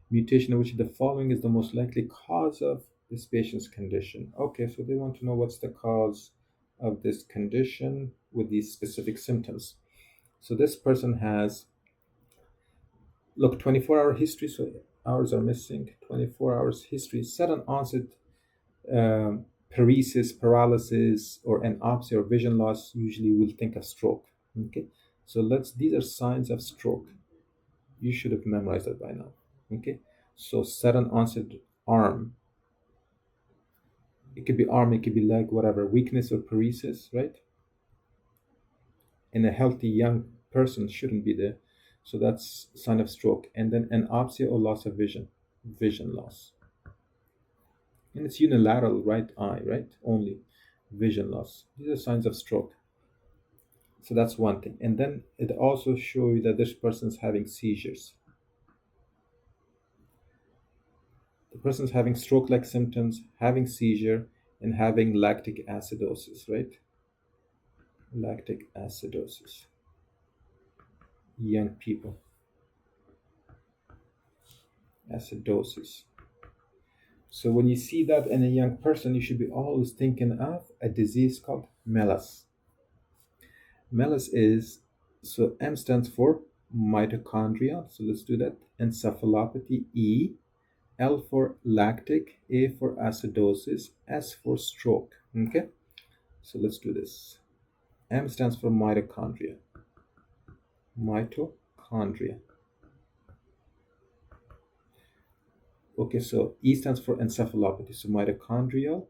Mutation of which of the following is the most likely cause of this patient's condition. Okay, so they want to know what's the cause of this condition with these specific symptoms. So this person has, look, 24-hour history, so hours are missing. 24 hours history, sudden onset paresis, paralysis, or anopsia or vision loss. Usually we'll think of stroke. Okay, so these are signs of stroke. You should have memorized that by now. Okay, so sudden onset arm. It could be arm, it could be leg, whatever. Weakness or paresis, right? In a healthy young person shouldn't be there. So that's sign of stroke. And then anopsia or loss of vision loss. And it's unilateral right eye, right? Only vision loss. These are signs of stroke. So that's one thing. And then it also shows you that this person is having seizures. The person is having stroke-like symptoms, having seizure, and having lactic acidosis, right? Lactic acidosis. Young people. Acidosis. So when you see that in a young person, you should be always thinking of a disease called MELAS. MELAS is, so M stands for mitochondria, so let's do that. Encephalopathy, E. L for lactic, A for acidosis, S for stroke. Okay, so let's do this. M stands for mitochondria. Mitochondria. Okay, so E stands for encephalopathy. So mitochondrial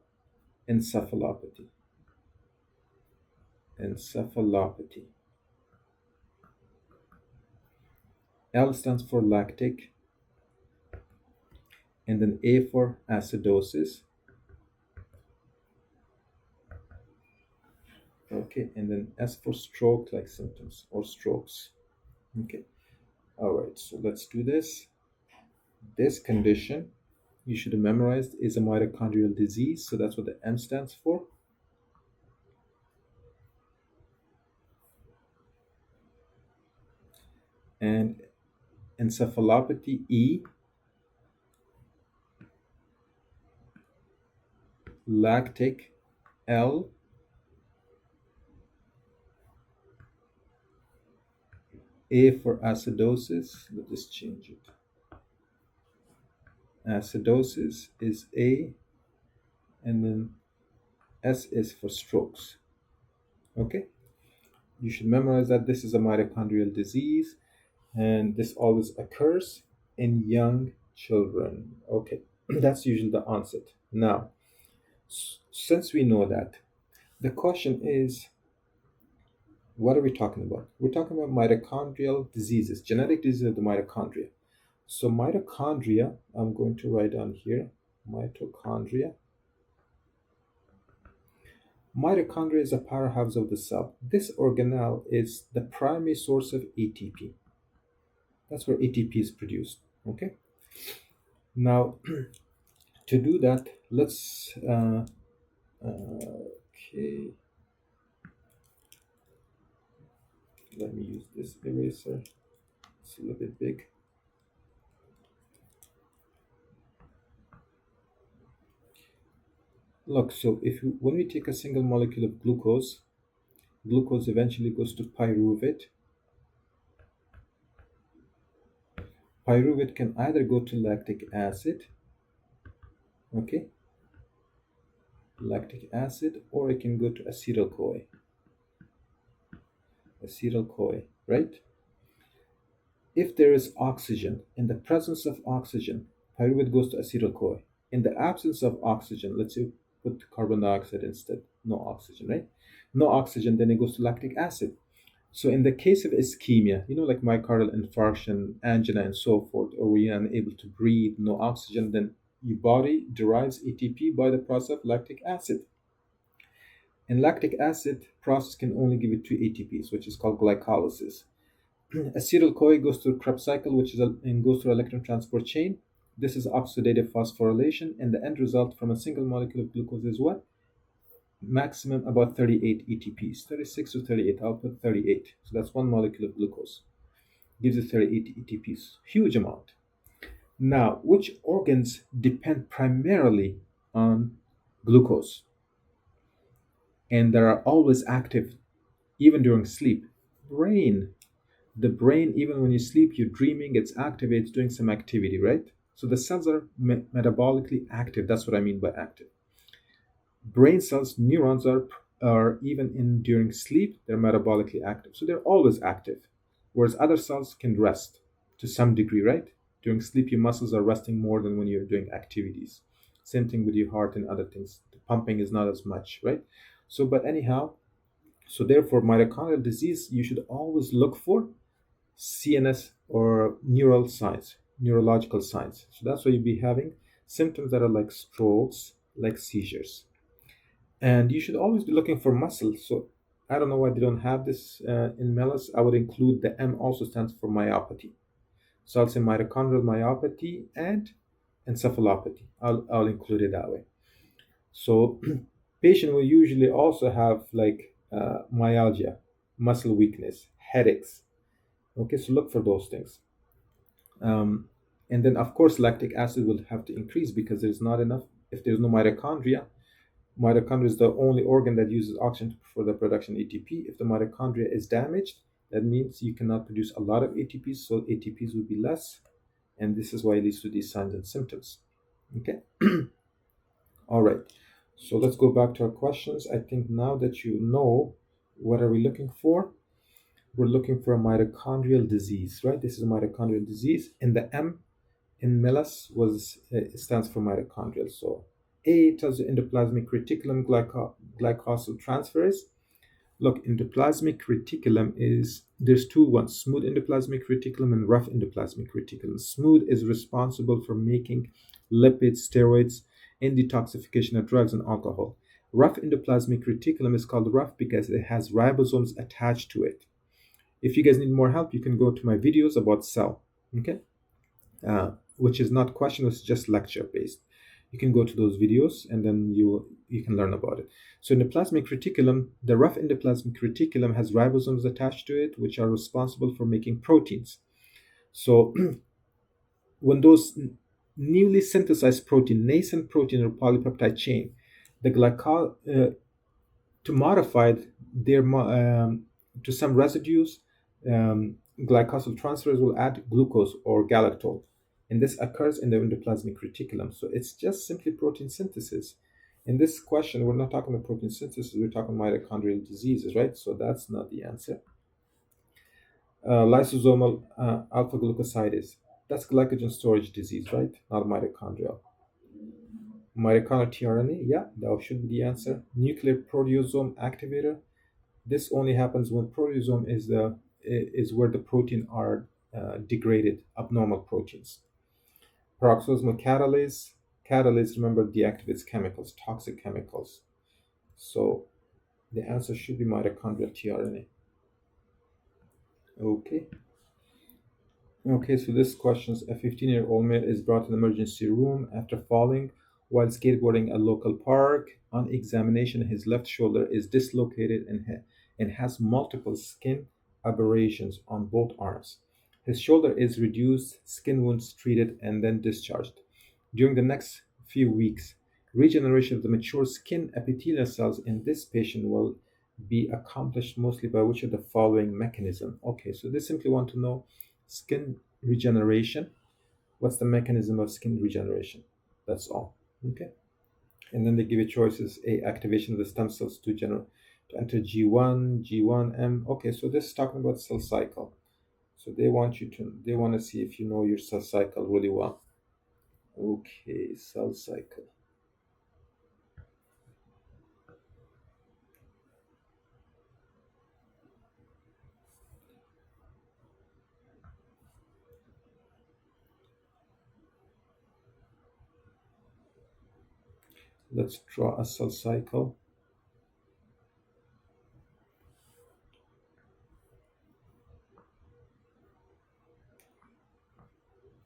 encephalopathy. Encephalopathy. L stands for lactic. And then A for acidosis. Okay, and then S for stroke-like symptoms or strokes. Okay, all right, so let's do this. This condition you should have memorized is a mitochondrial disease, so that's what the M stands for. And encephalopathy, E. Lactic, L. A for acidosis. Let's just change it. Acidosis is A, and then S is for strokes. Okay, you should memorize that this is a mitochondrial disease, and this always occurs in young children. Okay, that's usually the onset. Now, since we know that, the question is, what are we talking about? We're talking about mitochondrial diseases, genetic disease of the mitochondria. So mitochondria, I'm going to write down here, mitochondria. Mitochondria is a powerhouse of the cell. This organelle is the primary source of ATP. That's where ATP is produced, okay? Now, to do that, let's, okay, let me use this eraser. It's a little bit big. Look, so when we take a single molecule of glucose, glucose eventually goes to pyruvate. Pyruvate can either go to lactic acid, okay, lactic acid, or it can go to acetyl-CoA. Acetyl-CoA, right? If there is oxygen, in the presence of oxygen, pyruvate goes to acetyl-CoA. In the absence of oxygen, let's say put carbon dioxide instead, no oxygen, right? No oxygen, then it goes to lactic acid. So in the case of ischemia, like myocardial infarction, angina, and so forth, or we are unable to breathe, no oxygen, then your body derives ATP by the process of lactic acid. And lactic acid process can only give you two ATPs, which is called glycolysis. Acetyl-CoA goes through Krebs cycle, and goes through electron transport chain. This is oxidative phosphorylation, and the end result from a single molecule of glucose is what? Maximum about 38 ATPs, 36 to 38. I'll put 38. So that's one molecule of glucose. Gives you 38 ATPs. Huge amount. Now, which organs depend primarily on glucose? And they are always active, even during sleep. Brain. The brain, even when you sleep, you're dreaming, it's active, it's doing some activity, right? So the cells are metabolically active. That's what I mean by active. Brain cells, neurons are even during sleep, they're metabolically active. So they're always active. Whereas other cells can rest to some degree, right? During sleep, your muscles are resting more than when you're doing activities. Same thing with your heart and other things. The pumping is not as much, right? So, but anyhow, so therefore, mitochondrial disease, you should always look for CNS or neural signs, neurological signs. So that's why you'll be having symptoms that are like strokes, like seizures. And you should always be looking for muscle. So I don't know why they don't have this in MELAS. I would include the M also stands for myopathy. So I'll say mitochondrial myopathy and encephalopathy. I'll include it that way. So patient will usually also have like myalgia, muscle weakness, headaches. Okay, so look for those things. And then of course lactic acid will have to increase because there's not enough. If there's no mitochondria, mitochondria is the only organ that uses oxygen for the production of ATP. If the mitochondria is damaged, that means you cannot produce a lot of ATPs, so ATPs will be less, and this is why it leads to these signs and symptoms. Okay. All right. So let's go back to our questions. I think now that you know what are we looking for, we're looking for a mitochondrial disease, right? This is a mitochondrial disease, and the M in MELAS was stands for mitochondrial. So A tells you endoplasmic reticulum glycosyl transferase. Look, endoplasmic reticulum is there's two ones: smooth endoplasmic reticulum and rough endoplasmic reticulum. Smooth is responsible for making lipids, steroids, and detoxification of drugs and alcohol. Rough endoplasmic reticulum is called rough because it has ribosomes attached to it. If you guys need more help, you can go to my videos about cell. Okay. Which is not question, it's just lecture based. You can go to those videos and then you can learn about it. So endoplasmic reticulum, the rough endoplasmic reticulum has ribosomes attached to it, which are responsible for making proteins. So when those newly synthesized protein, nascent protein or polypeptide chain, the to modify their to some residues, glycosyl transferase will add glucose or galactose, and this occurs in the endoplasmic reticulum. So it's just simply protein synthesis. In this question, we're not talking about protein synthesis, we're talking mitochondrial diseases, right? So that's not the answer. Lysosomal alpha glucosidase, that's glycogen storage disease, right? Not mitochondrial. Mitochondrial tRNA, yeah, that should be the answer. Nuclear proteasome activator, this only happens when proteasome is where the protein are degraded, abnormal proteins. Peroxisomal catalase, remember, deactivates chemicals, toxic chemicals. So the answer should be mitochondrial tRNA. Okay, so this questions: a 15-year-old male is brought to the emergency room after falling while skateboarding at local park. On examination, his left shoulder is dislocated and has multiple skin aberrations on both arms. His shoulder is reduced, skin wounds treated, and then discharged. During the next few weeks, regeneration of the mature skin epithelial cells in this patient will be accomplished mostly by which of the following mechanism? Okay, so they simply want to know skin regeneration. What's the mechanism of skin regeneration? That's all. Okay. And then they give you choices: A, activation of the stem cells to enter G1, G1M. Okay, so this is talking about cell cycle. So they want to see if you know your cell cycle really well. Okay, cell cycle. Let's draw a cell cycle.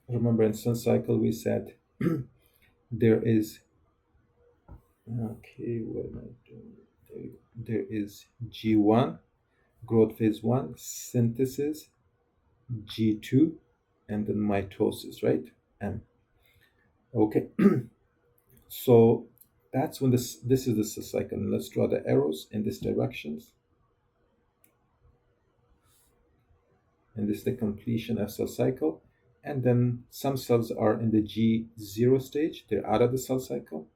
Remember, in cell cycle we said there is, okay, what am I doing? There is G1, growth phase 1, synthesis, G2, and then mitosis, right? M. Okay. So that's when this is the cell cycle. And let's draw the arrows in this directions. And this is the completion of cell cycle. And then some cells are in the G0 stage. They're out of the cell cycle.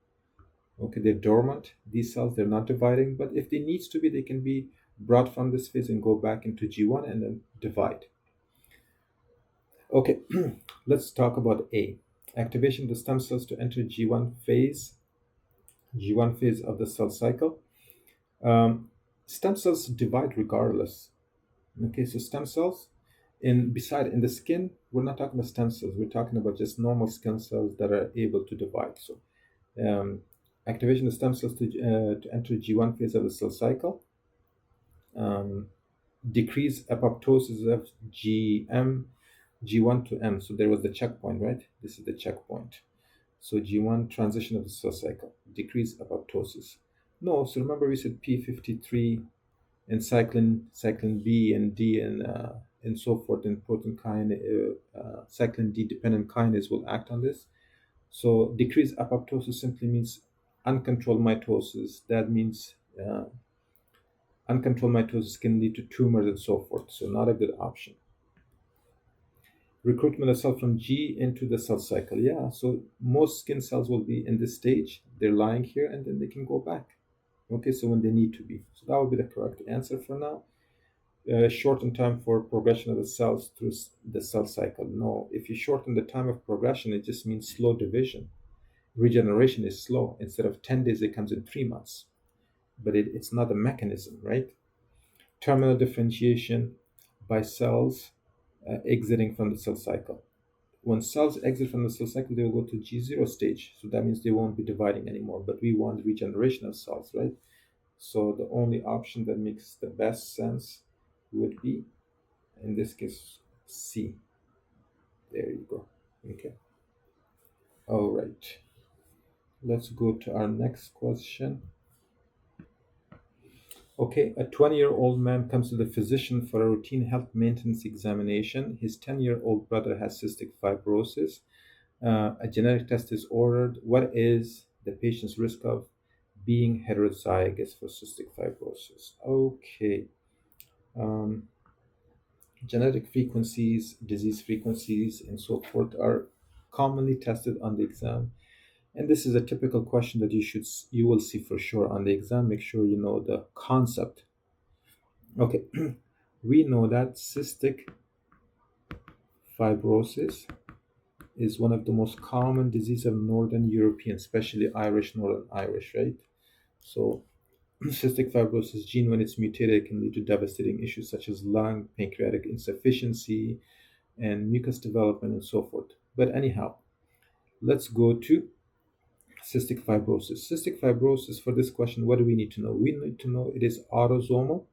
Okay, they're dormant. These cells, they're not dividing, but if they needs to be, they can be brought from this phase and go back into G1 and then divide. Okay, let's talk about A. Activation of the stem cells to enter G1 phase of the cell cycle. Stem cells divide regardless. Okay, so stem cells in the skin, we're not talking about stem cells, we're talking about just normal skin cells that are able to divide. So activation of stem cells to enter G1 phase of the cell cycle. um, decrease apoptosis of G1 to M. So there was the checkpoint, right? This is the checkpoint. So G1 transition of the cell cycle, decrease apoptosis. No, so remember we said P53 and cyclin B and D and so forth, important kinase, cyclin D dependent kinase will act on this. So decreased apoptosis simply means uncontrolled mitosis. That means uncontrolled mitosis can lead to tumors and so forth. So not a good option. Recruitment of cell from G into the cell cycle. Yeah, so most skin cells will be in this stage. They're lying here and then they can go back. Okay, so when they need to be. So that would be the correct answer for now. Shorten time for progression of the cells through the cell cycle. No, if you shorten the time of progression, it just means slow division. Regeneration is slow. Instead of 10 days, it comes in 3 months. But it's not a mechanism, right? Terminal differentiation by cells exiting from the cell cycle. When cells exit from the cell cycle, they will go to G0 stage. So that means they won't be dividing anymore. But we want regeneration of cells, right? So the only option that makes the best sense would be, in this case, C. There you go. Okay. All right. Let's go to our next question. Okay, a 20-year-old man comes to the physician for a routine health maintenance examination. His 10-year-old brother has cystic fibrosis. A genetic test is ordered. What is the patient's risk of being heterozygous for cystic fibrosis? Okay. Genetic frequencies, disease frequencies, and so forth are commonly tested on the exam. And this is a typical question that you will see for sure on the exam. Make sure you know the concept. Okay, we know that cystic fibrosis is one of the most common disease of Northern European, especially Northern Irish, right? So cystic fibrosis gene, when it's mutated, can lead to devastating issues such as lung, pancreatic insufficiency, and mucus development, and so forth. But anyhow, let's go to cystic fibrosis. Cystic fibrosis, for this question, what do we need to know? We need to know it is autosomal.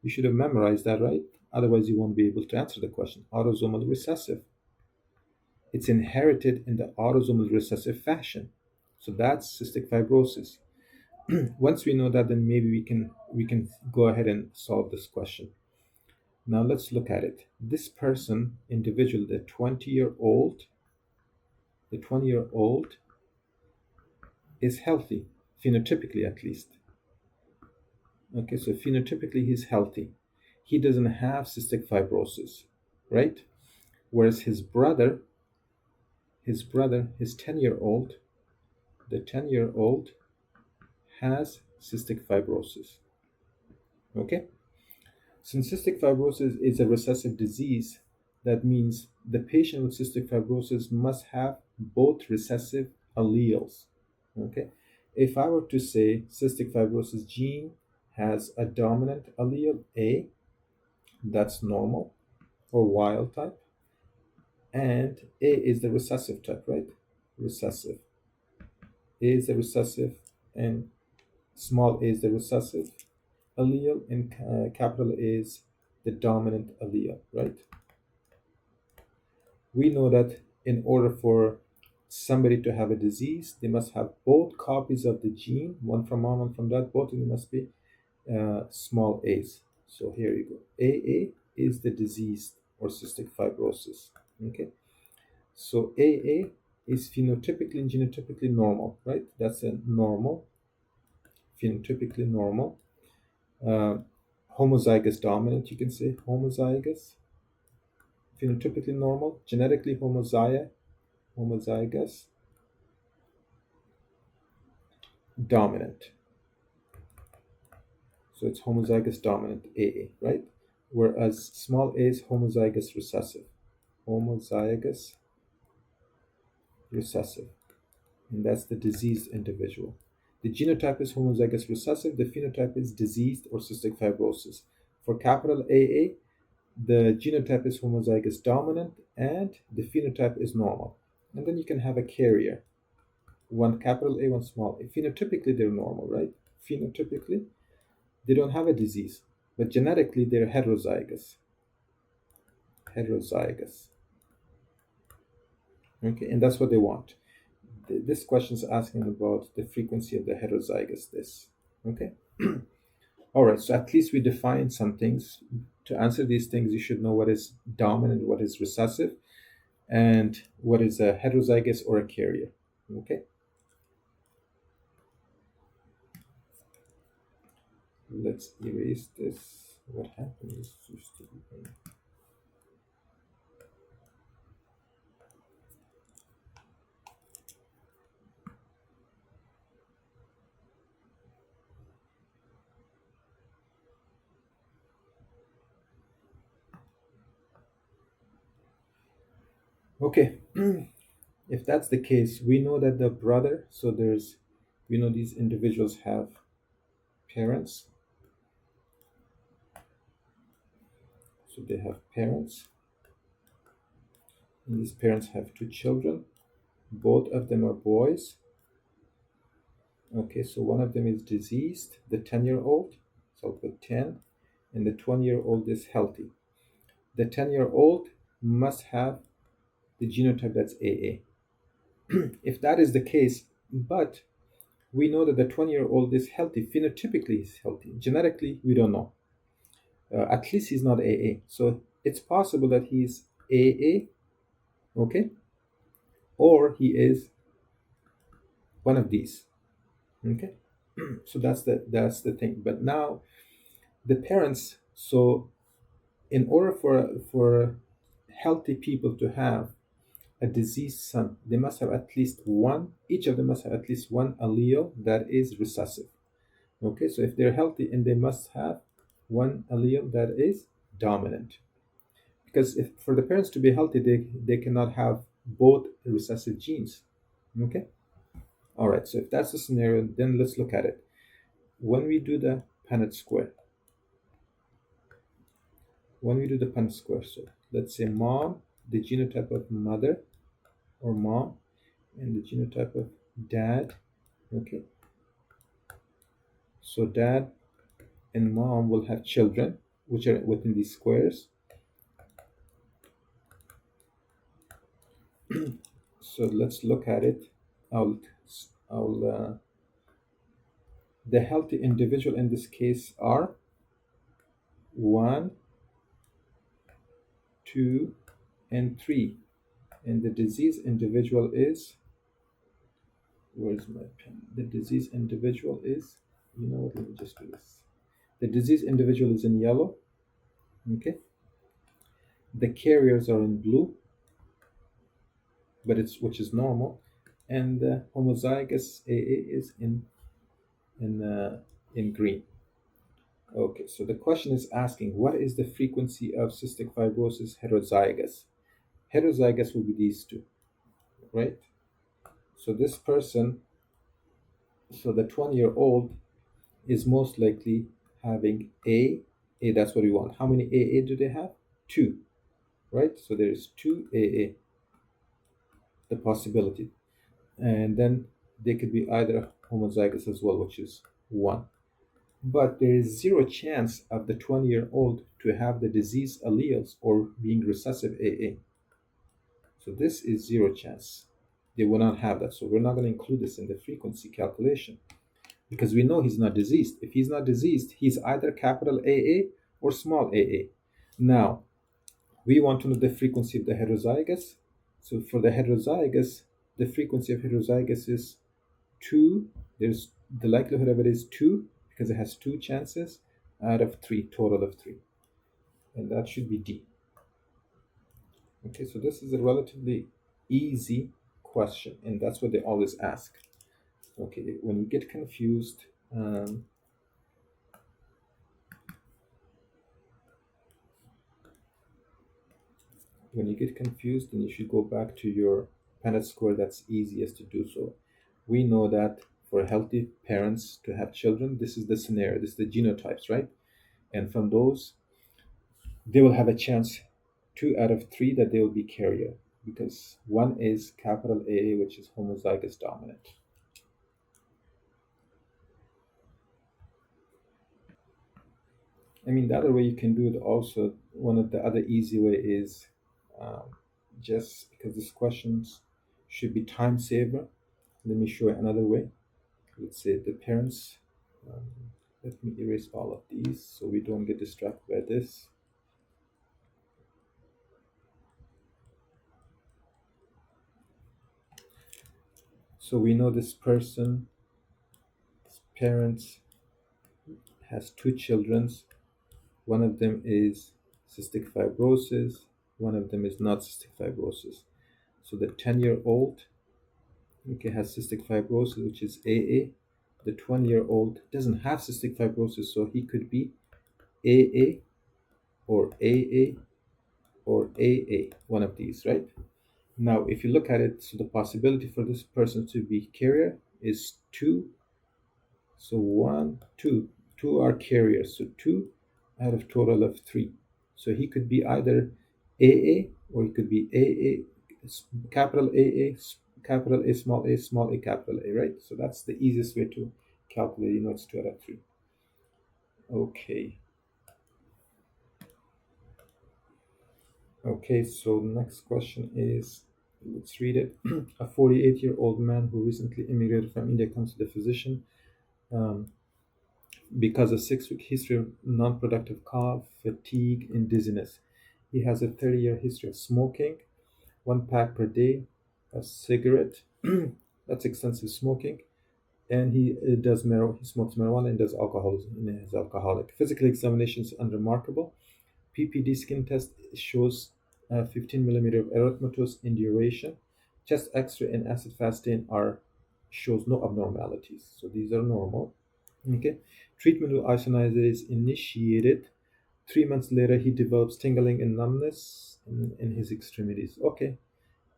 You should have memorized that, right? Otherwise, you won't be able to answer the question. Autosomal recessive. It's inherited in the autosomal recessive fashion. So that's cystic fibrosis. Once we know that, then maybe we can go ahead and solve this question. Now let's look at it. This person, individual, the 20-year-old is healthy, phenotypically at least. Okay, so phenotypically he's healthy. He doesn't have cystic fibrosis, right? Whereas his 10-year-old, the 10-year-old has cystic fibrosis. Okay? Since cystic fibrosis is a recessive disease, that means the patient with cystic fibrosis must have both recessive alleles. Okay? If I were to say cystic fibrosis gene has a dominant allele A, that's normal or wild type, and A is the recessive type, right? Recessive. A is the recessive, and small a is the recessive allele, and capital A is the dominant allele, right? We know that in order for somebody to have a disease, they must have both copies of the gene, one from mom, one from dad. Both of them must be small a's. So here you go. AA is the disease or cystic fibrosis. Okay. So AA is phenotypically and genotypically normal, right? That's a normal, phenotypically normal. Homozygous dominant, you can say homozygous, phenotypically normal, genetically homozygous, dominant. So it's homozygous dominant AA, right? Whereas small a is homozygous recessive. Homozygous recessive. And that's the diseased individual. The genotype is homozygous recessive. The phenotype is diseased or cystic fibrosis. For capital AA, the genotype is homozygous dominant and the phenotype is normal. And then you can have a carrier. One capital A, one small a. Phenotypically, they're normal, right? Phenotypically, they don't have a disease. but genetically they're heterozygous. Heterozygous. Okay, and that's what they want. This question is asking about the frequency of the heterozygous this. Okay. All right, so at least we define some things. To answer these things, you should know what is dominant, what is recessive, and what is a heterozygous or a carrier. Okay, let's erase this. What happened is used to be. Okay, if that's the case, we know that the brother, so there's, we know these individuals have parents. So they have parents, and these parents have two children. Both of them are boys. Okay, so one of them is diseased, the 10-year-old, so I'll put 10, and the 20-year-old is healthy. The 10-year-old must have the genotype that's AA. If that is the case, but we know that the 20-year-old is healthy, phenotypically is healthy. Genetically, we don't know. At least he's not AA. So it's possible that he's AA, okay, or he is one of these, okay. So that's the thing. But now the parents, so in order for healthy people to have a diseased son, they must have at least one, each of them must have at least one allele that is recessive. Okay, so if they're healthy, and they must have one allele that is dominant. Because if for the parents to be healthy, they cannot have both recessive genes. Okay? All right, so if that's the scenario, then let's look at it. When we do the Punnett square, so let's say mom, the genotype of mother or mom, and the genotype of dad. Okay, so dad and mom will have children which are within these squares. So let's look at it. I'll the healthy individual in this case are 1, 2, and 3, and the diseased individual is, where's my pen? The diseased individual is, you know what, let me just do this. The diseased individual is in yellow. Okay, the carriers are in blue, but it's, which is normal, and the homozygous AA is in green. Okay, so the question is asking, what is the frequency of cystic fibrosis heterozygous? Heterozygous will be these two, right? So this person, so the 20-year-old is most likely having A, that's what we want. How many AA do they have? 2, right? So there is 2 AA, the possibility. And then they could be either homozygous as well, which is 1. But there is 0 chance of the 20-year-old to have the disease alleles or being recessive AA. So this is 0 chance. They will not have that. So we're not going to include this in the frequency calculation because we know he's not diseased. If he's not diseased, he's either capital AA or small AA. Now, we want to know the frequency of the heterozygous. So for the heterozygous, the frequency of heterozygous is 2. There's the likelihood of it is 2 because it has 2 chances out of 3, total of 3. And that should be D. Okay, so this is a relatively easy question, and that's what they always ask. Okay, when you get confused, when you get confused, then you should go back to your Punnett square. That's easiest to do so. We know that for healthy parents to have children, this is the scenario, this is the genotypes, right? And from those, they will have a chance 2 out of 3 that they will be carrier because 1 is capital AA, which is homozygous dominant. I mean, the other way you can do it also, one of the other easy way is um, just because these questions should be time saver. Let me show you another way. Let's say the parents. Um, Let me erase all of these so we don't get distracted by this. So we know this person, this parents has two children. One of them is cystic fibrosis. One of them is not cystic fibrosis. So the 10-year-old, okay, has cystic fibrosis, which is AA. The 20-year-old doesn't have cystic fibrosis, so he could be AA or AA or AA, one of these, right? Now, if you look at it, so the possibility for this person to be carrier is two. So one, two, two are carriers. So two out of total of three. So he could be either AA or he could be AA, capital AA, capital A, small a, capital A, right? So that's the easiest way to calculate, it's two out of three. Okay. Okay, so next question is, let's read it. A 48-year-old man who recently immigrated from India comes to the physician um, because of 6-week history of non-productive cough, fatigue, and dizziness. He has a 30-year history of smoking, 1 pack per day of cigarette. That's extensive smoking. And he he smokes marijuana and does alcohol, and is alcoholic. Physical examination is unremarkable. PPD skin test shows 15 millimeter of erythematous induration. Chest X-ray and acid fasting are shows no abnormalities, so these are normal. Okay, treatment with isoniazid is initiated. 3 months later, he develops tingling and numbness in his extremities. Okay,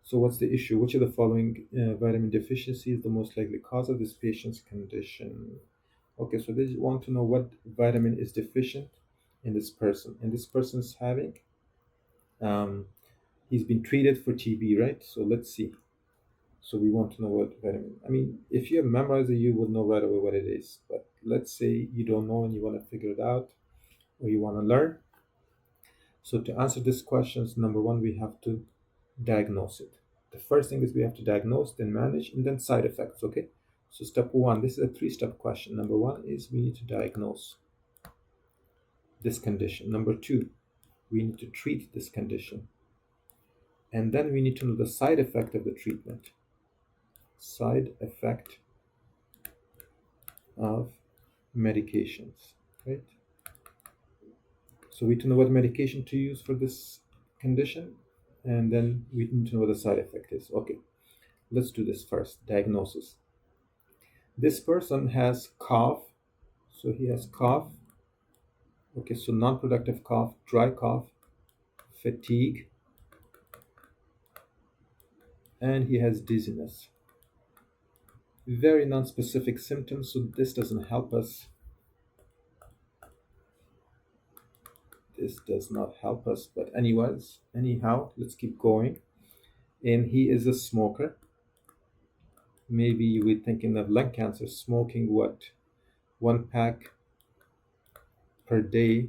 so what's the issue? Which of the following vitamin deficiency is the most likely cause of this patient's condition? Okay, so they want to know what vitamin is deficient in this person. And this person is having, um, he's been treated for TB, right? So let's see. So we want to know what vitamin. I mean, if you have memorized it, you will know right away what it is. But let's say you don't know and you want to figure it out or you want to learn. So to answer these questions, number one, we have to diagnose it. The first thing is we have to diagnose, then manage, and then side effects. Okay. So step one, this is a 3-step question. Number one is we need to diagnose this condition. Number two, we need to treat this condition. And then we need to know the side effect of the treatment. Side effect of medications, right? So we need to know what medication to use for this condition, and then we need to know what the side effect is. Okay, let's do this first. Diagnosis. This person has cough, so he has cough. Okay, so non-productive cough, dry cough, fatigue, and he has dizziness. Very non-specific symptoms, so this doesn't help us. This does not help us, but anyhow, let's keep going. And he is a smoker. Maybe we're thinking of lung cancer, smoking what? 1 pack per day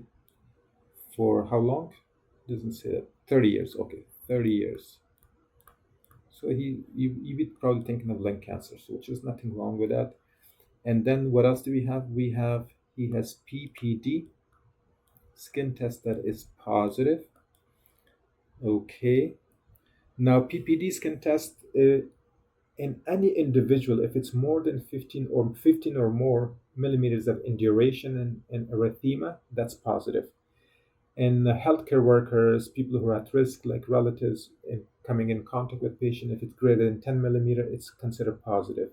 for how long? Doesn't say that. 30 years. Okay, 30 years. So you be probably thinking of lung cancer, so which is nothing wrong with that. And then what else do we have? He has PPD, skin test that is positive. Okay. Now PPD skin test in any individual, if it's more than 15 or more millimeters of induration and erythema, that's positive. In healthcare workers, people who are at risk, like relatives in coming in contact with patient, if it's greater than 10 millimeter, it's considered positive.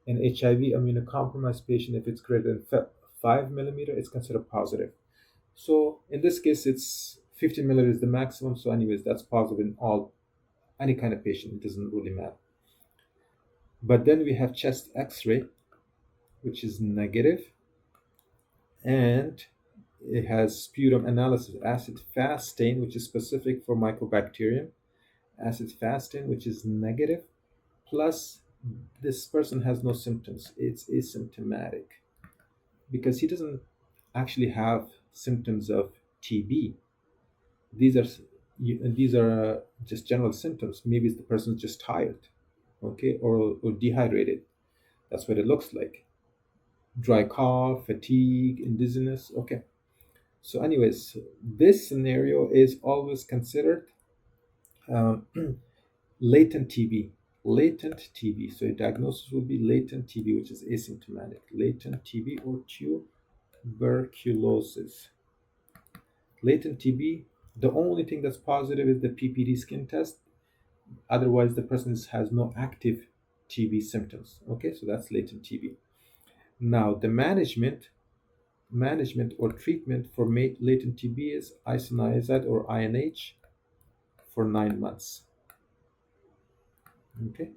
In HIV immunocompromised patient, if it's greater than 5 millimeter, it's considered positive. So in this case, it's 15 milliliters is the maximum. So anyways, that's positive in any kind of patient. It doesn't really matter. But then we have chest X-ray, which is negative, and it has sputum analysis, acid fast stain, which is specific for mycobacterium, acid fast stain, which is negative, plus this person has no symptoms. It's asymptomatic because he doesn't actually have symptoms of TB. These are just general symptoms. Maybe the person's just tired, okay, or dehydrated. That's what it looks like. Dry cough, fatigue, and dizziness. Okay. So, anyways, this scenario is always considered um, latent TB. Latent TB. So, your diagnosis will be latent TB, which is asymptomatic. Latent TB or tuberculosis. Latent TB, the only thing that's positive is the PPD skin test. Otherwise, the person has no active TB symptoms. Okay, so that's latent TB. Now, the management or treatment for latent TB is isoniazid or INH for 9 months. Okay,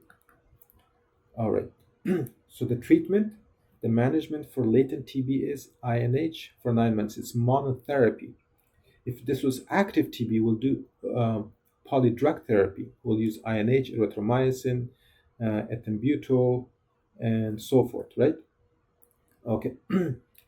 all right. So the management for latent TB is INH for 9 months. It's monotherapy. If this was active TB, we'll do polydrug therapy. We'll use INH, erythromycin, ethambutol, and so forth, right? Okay.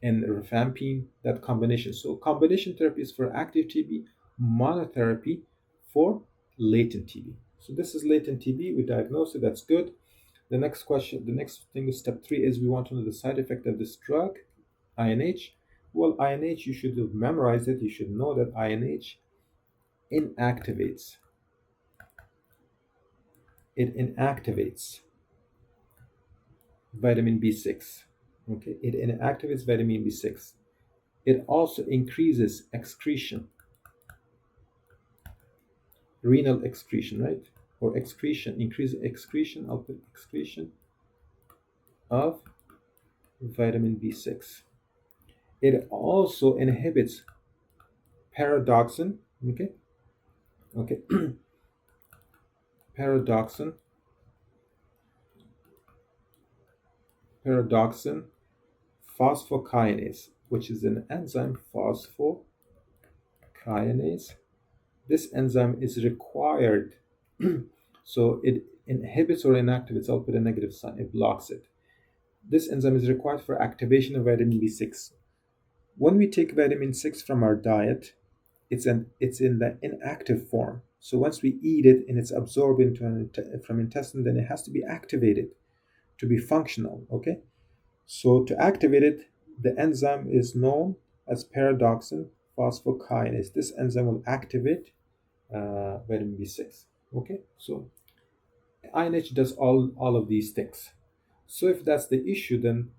And rifampin, that combination. So combination therapy is for active TB, monotherapy for latent TB. So this is latent TB. We diagnose it. That's good. The next thing is step 3 is we want to know the side effect of this drug, INH. Well, INH, you should have memorized it. You should know that INH inactivates. It inactivates vitamin B6. Okay, it inactivates vitamin B6. It also increases excretion, renal excretion, right? Or excretion, increase excretion, output excretion of vitamin B6. It also inhibits paradoxin, okay? Okay, paradoxin phosphokinase, which is an enzyme, phosphokinase. This enzyme is required, so it inhibits or inactivates. I'll put a negative sign, it blocks it. This enzyme is required for activation of vitamin B6. When we take vitamin 6 from our diet, it's in the inactive form. So once we eat it and it's absorbed from intestine, then it has to be activated to be functional, okay? So to activate it, the enzyme is known as paradoxin phosphokinase. This enzyme will activate vitamin B6. Okay, so INH does all of these things. So if that's the issue, then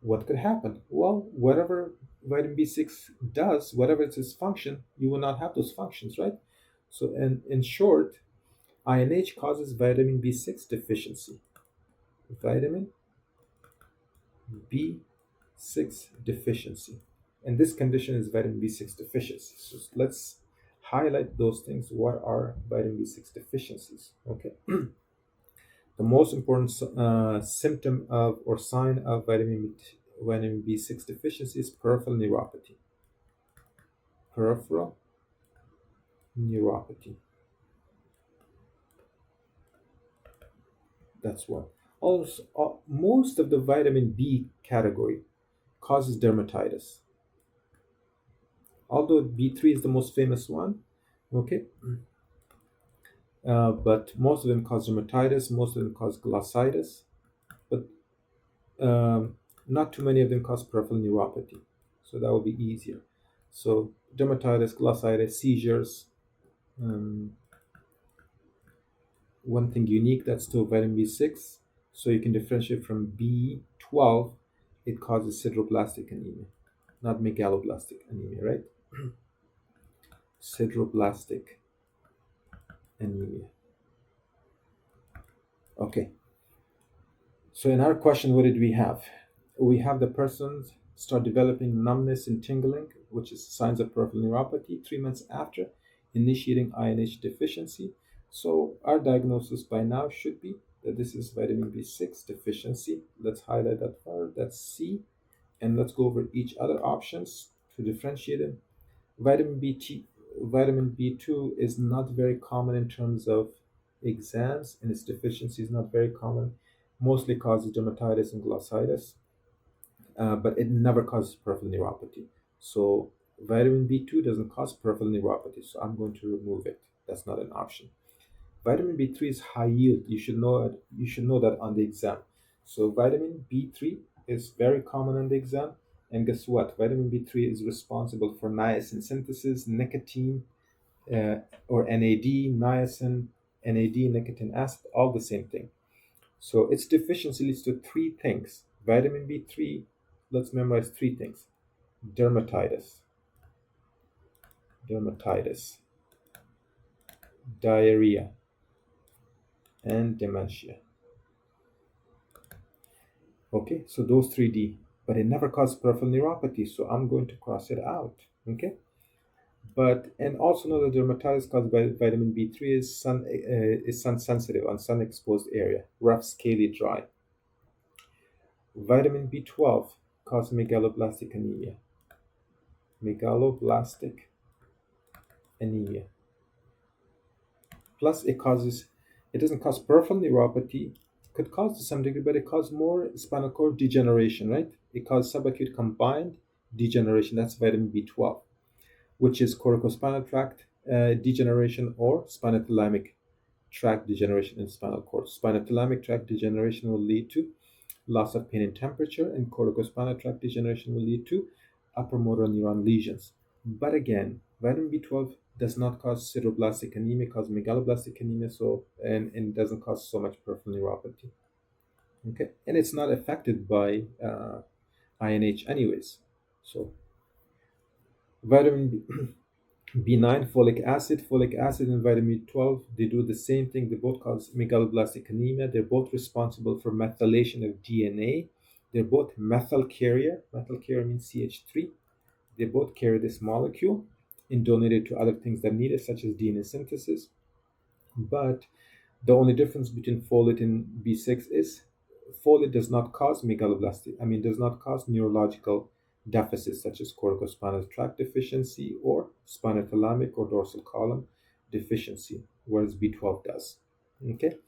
what could happen? Well, whatever vitamin B6 does, whatever it's its function, you will not have those functions, right? So in short, INH causes vitamin B6 deficiency. Vitamin B6 deficiency. And this condition is vitamin B6 deficiency. So let's highlight those things. What are vitamin B6 deficiencies? Okay. The most important symptom of or sign of vitamin B6 deficiency is peripheral neuropathy. Peripheral neuropathy. That's one. Also, most of the vitamin B category causes dermatitis. Although B3 is the most famous one, okay, but most of them cause dermatitis, most of them cause glossitis, but not too many of them cause peripheral neuropathy. So that will be easier. So dermatitis, glossitis, seizures. One thing unique that's still vitamin B6, so you can differentiate from B12, it causes sideroblastic anemia, not megaloblastic anemia, right? Sideroblastic anemia. Okay. So in our question, what did we have? We have the person start developing numbness and tingling, which is signs of peripheral neuropathy 3 months after initiating INH deficiency. So our diagnosis by now should be that this is vitamin B6 deficiency. Let's highlight that part. That's C. And let's go over each other options to differentiate them. Vitamin B2 is not very common in terms of exams, and its deficiency is not very common. Mostly causes dermatitis and glossitis, but it never causes peripheral neuropathy. So Vitamin B2 doesn't cause peripheral neuropathy, so I'm going to remove it. That's not an option. Vitamin B3 is high yield. You should know that on the exam. So vitamin B3 is very common on the exam. And guess what? Vitamin B3 is responsible for niacin synthesis, nicotine, uh, or NAD, niacin, NAD, nicotinic acid, all the same thing. So its deficiency leads to three things. Vitamin B3, let's memorize three things: dermatitis, dermatitis, diarrhea, and dementia. Okay, so those 3D, but it never caused peripheral neuropathy, so I'm going to cross it out. Okay, but and also know that dermatitis caused by vitamin B3 is sun sensitive on sun exposed area, rough, scaly, dry. Vitamin B12 causes megaloblastic anemia. Megaloblastic anemia. Plus, it doesn't cause peripheral neuropathy. Could cause to some degree, but it causes more spinal cord degeneration, right? It causes subacute combined degeneration. That's vitamin B12, which is coracospinal tract degeneration or spinothalamic tract degeneration in spinal cord. Spinothalamic tract degeneration will lead to loss of pain and temperature, and coracospinal tract degeneration will lead to upper motor neuron lesions. But again, vitamin B12 does not cause sideroblastic anemia, causes megaloblastic anemia, and doesn't cause so much peripheral neuropathy. Okay, and it's not affected by INH anyways. So vitamin B9, folic acid and vitamin B12, they do the same thing. They both cause megaloblastic anemia. They're both responsible for methylation of DNA. They're both methyl carrier. Methyl carrier means CH3. They both carry this molecule and donate it to other things that need it, such as DNA synthesis. But the only difference between folate and B6 is folate does not cause does not cause neurological deficits such as corticospinal tract deficiency or spinothalamic or dorsal column deficiency, whereas B12 does. Okay,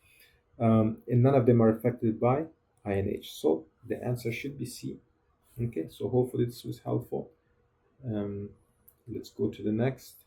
and none of them are affected by INH. So the answer should be C. Okay, so hopefully this was helpful. Let's go to the next.